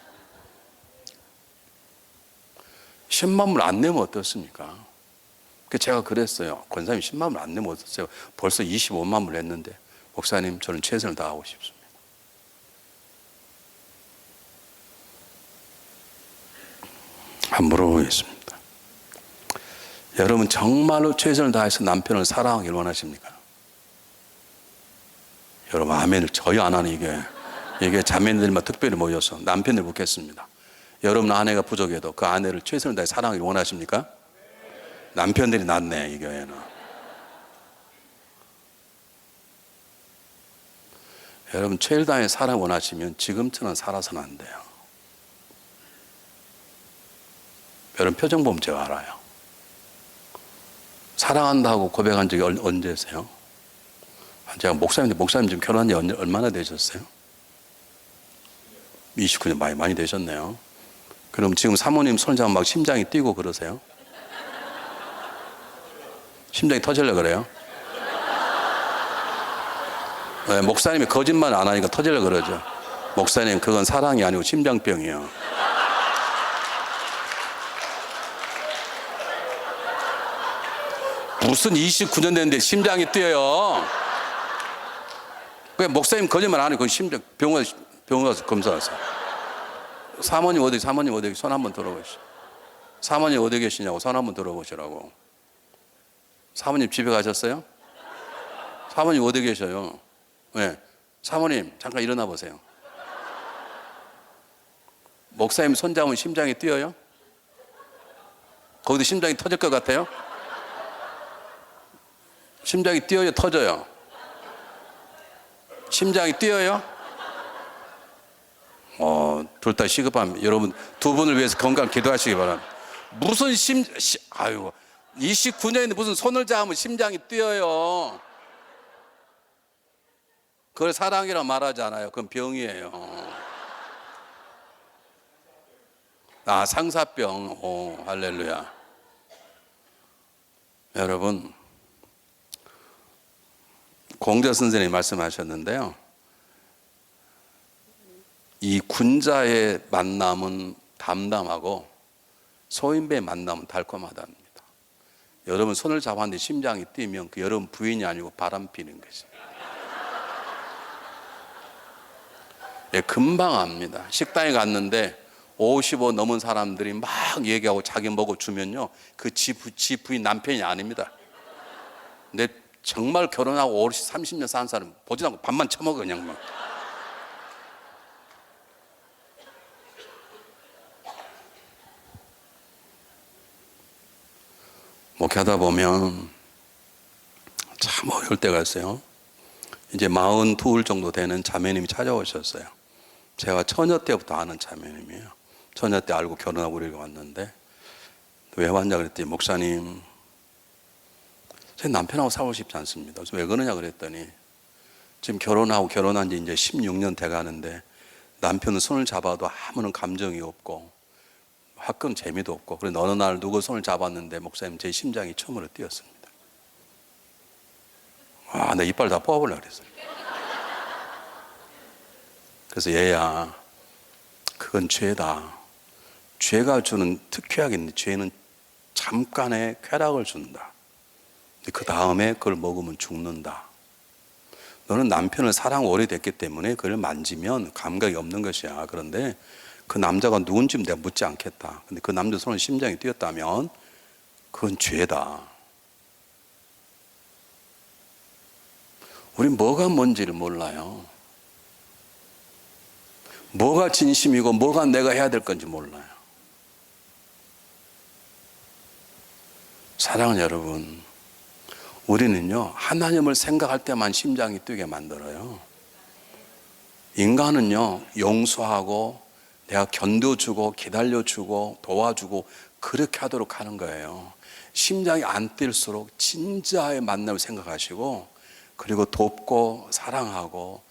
10만 불 안 내면 어떻습니까? 제가 그랬어요. 권사님 10만 불 안 내면 어떠세요? 벌써 25만 불 냈는데 목사님 저는 최선을 다하고 싶습니다. 한번 물어보겠습니다. 여러분 정말로 최선을 다해서 남편을 사랑하길 원하십니까? 여러분 아멘을 저희 안 하는 이게 자매들만 특별히 모여서 남편들 묻겠습니다. 여러분 아내가 부족해도 그 아내를 최선을 다해 사랑하길 원하십니까? 남편들이 낫네 이 교회는. 여러분 최선을 다해 사랑 원하시면 지금처럼 살아서는 안 돼요. 여러분 표정 보면 제가 알아요. 사랑한다고 고백한 적이 언제세요? 제가 목사님 지금 결혼한 지 얼마나 되셨어요? 29년 많이 되셨네요. 그럼 지금 사모님 손을 잡으면 막 심장이 뛰고 그러세요? 심장이 터질려 그래요? 네, 목사님이 거짓말 안 하니까 터질려 그러죠. 목사님, 그건 사랑이 아니고 심장병이에요. 무슨 29년 됐는데 심장이 뛰어요? 그냥 목사님 거짓말 안 하니까 심장 병원 가서 검사하세요. 사모님 어디 손 한번 들어보시죠. 사모님 어디 계시냐고 손 한번 들어보시라고. 사모님 집에 가셨어요? 사모님 어디 계셔요? 네. 사모님 잠깐 일어나 보세요. 목사님 손 잡으면 심장이 뛰어요? 거기도 심장이 터질 것 같아요? 심장이 뛰어요, 터져요? 심장이 뛰어요? 둘 다 시급합니다. 여러분 두 분을 위해서 건강 기도하시기 바랍니다. 무슨 29년인데 무슨 손을 잡으면 심장이 뛰어요? 그걸 사랑이라 말하지 않아요. 그건 병이에요. 상사병. 오, 할렐루야. 여러분, 공자 선생님이 말씀하셨는데요. 이 군자의 만남은 담담하고 소인배의 만남은 달콤하답니다. 여러분 손을 잡았는데 심장이 뛰면 그 여러분 부인이 아니고 바람 피는 거지. 예, 금방 압니다. 식당에 갔는데 55 넘은 사람들이 막 얘기하고 자기 먹어 주면요, 그 지 부인 남편이 아닙니다. 근데 정말 결혼하고 30년 산 사람 보지도 않고 밥만 처먹어 그냥 막. 목회하다 보면 참 어려울 때가 있어요. 이제 42 정도 되는 자매님이 찾아오셨어요. 제가 처녀 때부터 아는 자매님이에요. 처녀 때 알고 결혼하고 우리가 왔는데, 왜 왔냐 그랬더니, 목사님 제 남편하고 살고 싶지 않습니다. 그래서 왜 그러냐 그랬더니, 지금 결혼한 지 이제 16년 돼 가는데 남편은 손을 잡아도 아무런 감정이 없고 화끈 재미도 없고, 그래서 어느 날 누구 손을 잡았는데 목사님 제 심장이 처음으로 뛰었습니다. 내 이빨 다 뽑아보려고 그랬어요. 그래서 얘야, 그건 죄다. 죄가 주는 특효약이 있는데 죄는 잠깐의 쾌락을 준다. 그 다음에 그걸 먹으면 죽는다. 너는 남편을 사랑 오래됐기 때문에 그걸 만지면 감각이 없는 것이야. 그런데 그 남자가 누군지 내가 묻지 않겠다. 근데 그 남자 손에 심장이 뛰었다면 그건 죄다. 우린 뭐가 뭔지를 몰라요. 뭐가 진심이고 뭐가 내가 해야 될 건지 몰라요. 사랑하는 여러분, 우리는요, 하나님을 생각할 때만 심장이 뛰게 만들어요. 인간은요, 용서하고 내가 견뎌주고 기다려주고 도와주고 그렇게 하도록 하는 거예요. 심장이 안 뛸수록 진짜의 만남을 생각하시고, 그리고 돕고 사랑하고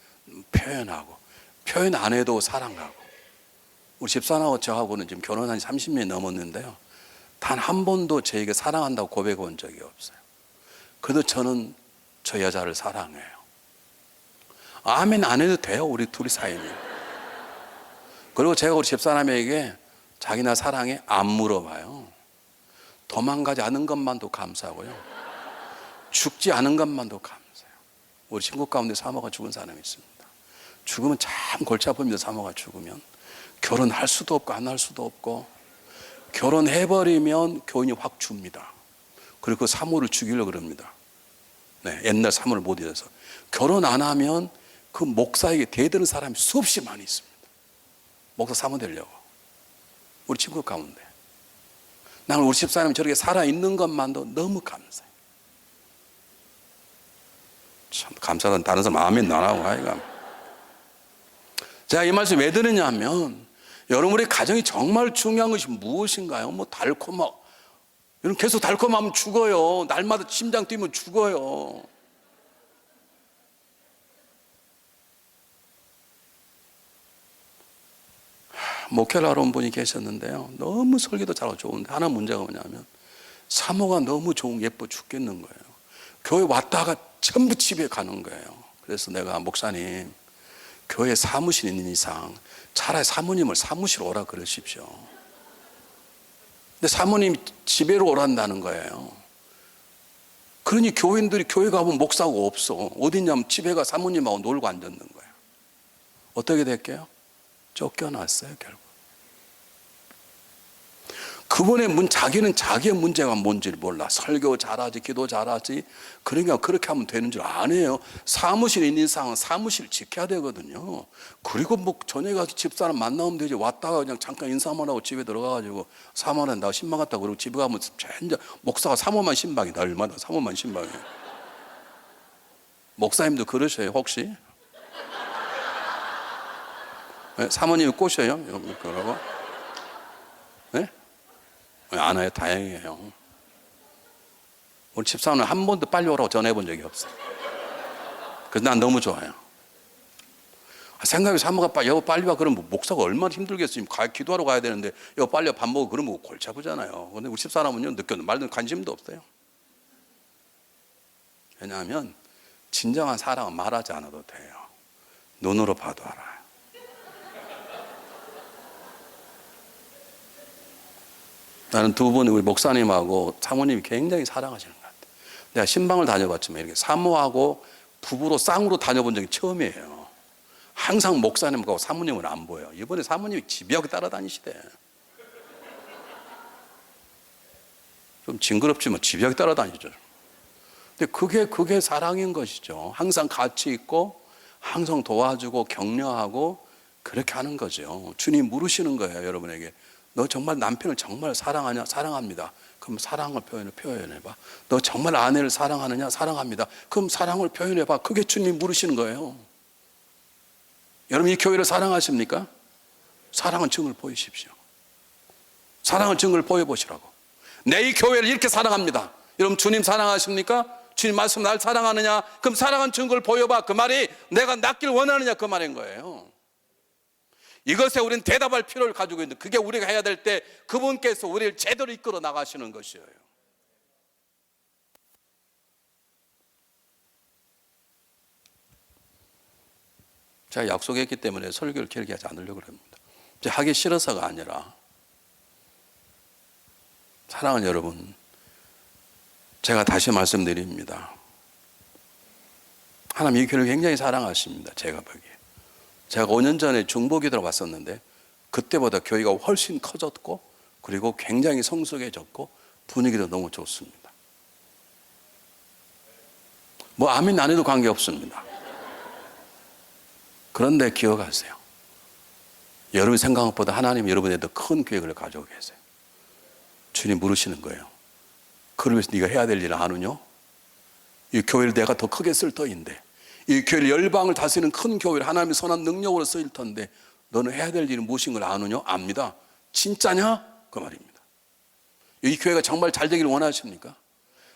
표현하고, 표현 안 해도 사랑하고. 우리 집사람하고 저하고는 지금 결혼한 지 30년이 넘었는데요, 단 한 번도 저에게 사랑한다고 고백해 온 적이 없어요. 그래도 저는 저 여자를 사랑해요. 아멘 안 해도 돼요, 우리 둘이 사이는. 그리고 제가 우리 집사람에게 자기 나 사랑해? 안 물어봐요. 도망가지 않은 것만도 감사하고요, 죽지 않은 것만도 감사해요. 우리 친구 가운데 사모가 죽은 사람이 있습니다. 죽으면 참 골치 아픕니다. 사모가 죽으면 결혼할 수도 없고 안 할 수도 없고, 결혼해버리면 교인이 확 줍니다. 그리고 그 사모를 죽이려고 그럽니다. 네, 옛날 사모를 못 잊어서. 결혼 안 하면 그 목사에게 대드는 사람이 수없이 많이 있습니다. 목사 사모 되려고. 우리 친구 가운데 나는 우리 집사람이 저렇게 살아있는 것만도 너무 감사해요. 참 감사하다는 다른 사람 아멘 안 하고 하여간. 제가 이 말씀 왜 드리냐 하면, 여러분 우리 가정이 정말 중요한 것이 무엇인가요? 뭐 달콤하고, 여러분 계속 달콤하면 죽어요. 날마다 심장 뛰면 죽어요. 목회를 하러 온 분이 계셨는데요, 너무 설교도 잘하고 좋은데 하나 문제가 뭐냐면 사모가 너무 좋은 예뻐 죽겠는 거예요. 교회 왔다가 전부 집에 가는 거예요. 그래서 내가 목사님, 교회 사무실 있는 이상 차라리 사모님을 사무실 오라 그러십시오. 근데 사모님 집에로 오란다는 거예요. 그러니 교인들이 교회 가면 목사가 없어. 어딨냐면 집에 가 사모님하고 놀고 앉았는 거예요. 어떻게 됐게요? 쫓겨났어요, 결국. 그분의 자기는 자기의 문제가 뭔지를 몰라. 설교 잘하지, 기도 잘하지. 그러니까 그렇게 하면 되는 줄 안 해요. 사무실에 있는 이상은 사무실 지켜야 되거든요. 그리고 뭐 저녁에 가서 집사람 만나면 되지. 왔다가 그냥 잠깐 인사만 하고 집에 들어가가지고 사모는 나 신방 갔다 그러고 집에 가면 진짜 목사가 사모만 신방이다. 얼마나 사모만 신방이에요. 목사님도 그러셔요, 혹시? 네? 사모님이 꼬셔요? 그러고? 네? 안 와요. 다행이에요. 우리 집사람은 한 번도 빨리 오라고 전화해 적이 없어요. 그래서 난 너무 좋아요. 생각해 사모가 여보 빨리 와 그러면 목사가 얼마나 힘들겠어요. 기도하러 가야 되는데 여보 빨리 와 밥 먹어 그러면 골치 아프잖아요. 근데 우리 집사람은요 느껴도 말든 관심도 없어요. 왜냐하면 진정한 사랑은 말하지 않아도 돼요. 눈으로 봐도 알아요. 나는 두 분이 우리 목사님하고 사모님이 굉장히 사랑하시는 것 같아요. 내가 신방을 다녀봤지만 이렇게 사모하고 부부로 쌍으로 다녀본 적이 처음이에요. 항상 목사님하고 사모님을 안 보여요. 이번에 사모님이 집요하게 따라다니시대. 좀 징그럽지만 집요하게 따라다니죠. 근데 그게 사랑인 것이죠. 항상 같이 있고 항상 도와주고 격려하고 그렇게 하는 거죠. 주님 물으시는 거예요, 여러분에게. 너 정말 남편을 정말 사랑하냐? 사랑합니다. 그럼 사랑을 표현해봐. 너 정말 아내를 사랑하느냐? 사랑합니다. 그럼 사랑을 표현해봐. 그게 주님 물으시는 거예요. 여러분 이 교회를 사랑하십니까? 사랑은 증을 보이십시오. 사랑은 증을 보여보시라고. 내 이 교회를 이렇게 사랑합니다. 여러분 주님 사랑하십니까? 주님 말씀 날 사랑하느냐? 그럼 사랑은 증거를 보여봐. 그 말이 내가 낫길 원하느냐? 그 말인 거예요. 이것에 우리는 대답할 필요를 가지고 있는데 그게 우리가 해야 될 때 그분께서 우리를 제대로 이끌어 나가시는 것이에요. 제가 약속했기 때문에 설교를 길게 하지 않으려고 합니다. 하기 싫어서가 아니라 사랑하는 여러분, 제가 다시 말씀드립니다. 하나님 이 교회를 굉장히 사랑하십니다. 제가 보기에. 제가 5년 전에 중보기도로 왔었는데 그때보다 교회가 훨씬 커졌고 그리고 굉장히 성숙해졌고 분위기도 너무 좋습니다. 뭐 아멘 안 해도 관계없습니다. 그런데 기억하세요. 여러분 생각한 것보다 하나님 여러분에 더 큰 계획을 가지고 계세요. 주님 물으시는 거예요. 그걸 위해서 네가 해야 될 일을 아느냐? 이 교회를 내가 더 크게 쓸 터인데 이 교회를 열방을 다스리는 큰 교회를 하나님의 선한 능력으로 쓰일 텐데 너는 해야 될 일은 무엇인 걸 아느냐? 압니다. 진짜냐? 그 말입니다. 이 교회가 정말 잘 되기를 원하십니까?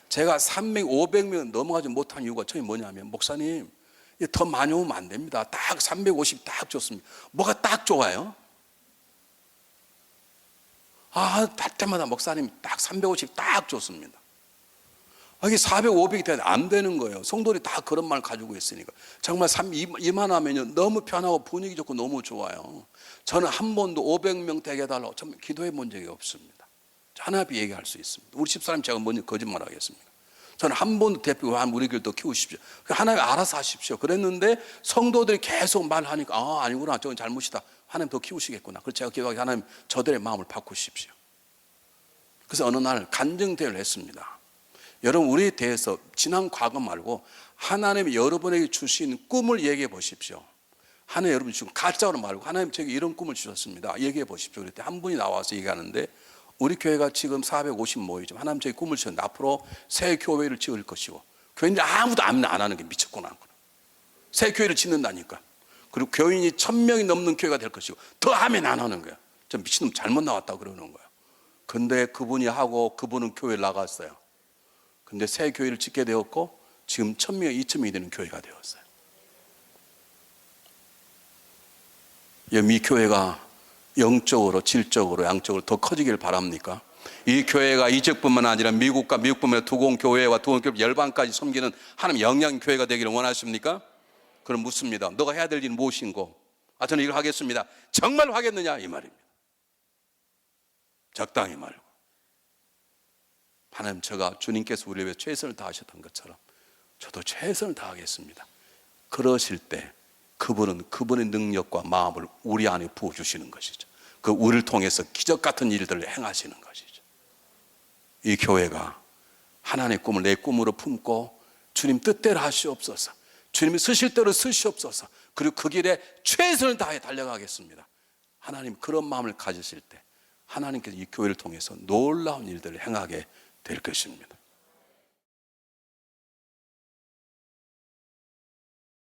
제가 300, 500명 넘어가지 못한 이유가 저희 뭐냐면 목사님 더 많이 오면 안 됩니다. 딱 350 딱 좋습니다. 뭐가 딱 좋아요? 할 때마다 목사님 딱 350 딱 좋습니다. 이게 400, 500이 되면 안 되는 거예요. 성도들이 다 그런 말 가지고 있으니까. 정말 이만하면 너무 편하고 분위기 좋고 너무 좋아요. 저는 한 번도 500명 되게 해달라고 정말 기도해 본 적이 없습니다. 하나님 얘기할 수 있습니다. 우리 집사람 제가 먼저 거짓말 하겠습니까? 저는 한 번도 대표가 우리 교회도 키우십시오. 하나님 알아서 하십시오. 그랬는데 성도들이 계속 말하니까 아니구나. 저건 잘못이다. 하나님 더 키우시겠구나. 그래서 제가 기도하기 하나님 저들의 마음을 바꾸십시오. 그래서 어느 날 간증대회를 했습니다. 여러분 우리에 대해서 지난 과거 말고 하나님이 여러분에게 주신 꿈을 얘기해 보십시오. 하나님 여러분 지금 가짜로 말고 하나님 제게 이런 꿈을 주셨습니다. 얘기해 보십시오. 그랬더니 한 분이 나와서 얘기하는데 우리 교회가 지금 450 모이죠. 하나님 제게 꿈을 주셨는데 앞으로 새 교회를 지을 것이고 교인들 아무도 안 하는 게 미쳤구나. 새 교회를 짓는다니까. 그리고 교인이 1000명이 넘는 교회가 될 것이고 더 하면 안 하는 거야. 저 미친놈 잘못 나왔다 그러는 거야. 근데 그분이 하고 그분은 교회를 나갔어요. 근데 새 교회를 짓게 되었고 지금 1000명, 2000명이 되는 교회가 되었어요. 이 교회가 영적으로, 질적으로, 양적으로 더 커지길 바랍니까? 이 교회가 이적뿐만 아니라 미국뿐만 아니라 두공교회와 두공교회 열방까지 섬기는 하나님 영양교회가 되기를 원하십니까? 그럼 묻습니다. 너가 해야 될 일은 무엇인고? 저는 이걸 하겠습니다. 정말 하겠느냐? 이 말입니다. 적당히 말고. 하나님, 제가 주님께서 우리를 위해 최선을 다하셨던 것처럼 저도 최선을 다하겠습니다. 그러실 때 그분은 그분의 능력과 마음을 우리 안에 부어주시는 것이죠. 그 우리를 통해서 기적 같은 일들을 행하시는 것이죠. 이 교회가 하나님의 꿈을 내 꿈으로 품고 주님 뜻대로 하시옵소서, 주님이 쓰실 대로 쓰시옵소서, 그리고 그 길에 최선을 다해 달려가겠습니다. 하나님 그런 마음을 가지실 때 하나님께서 이 교회를 통해서 놀라운 일들을 행하게 될 것입니다.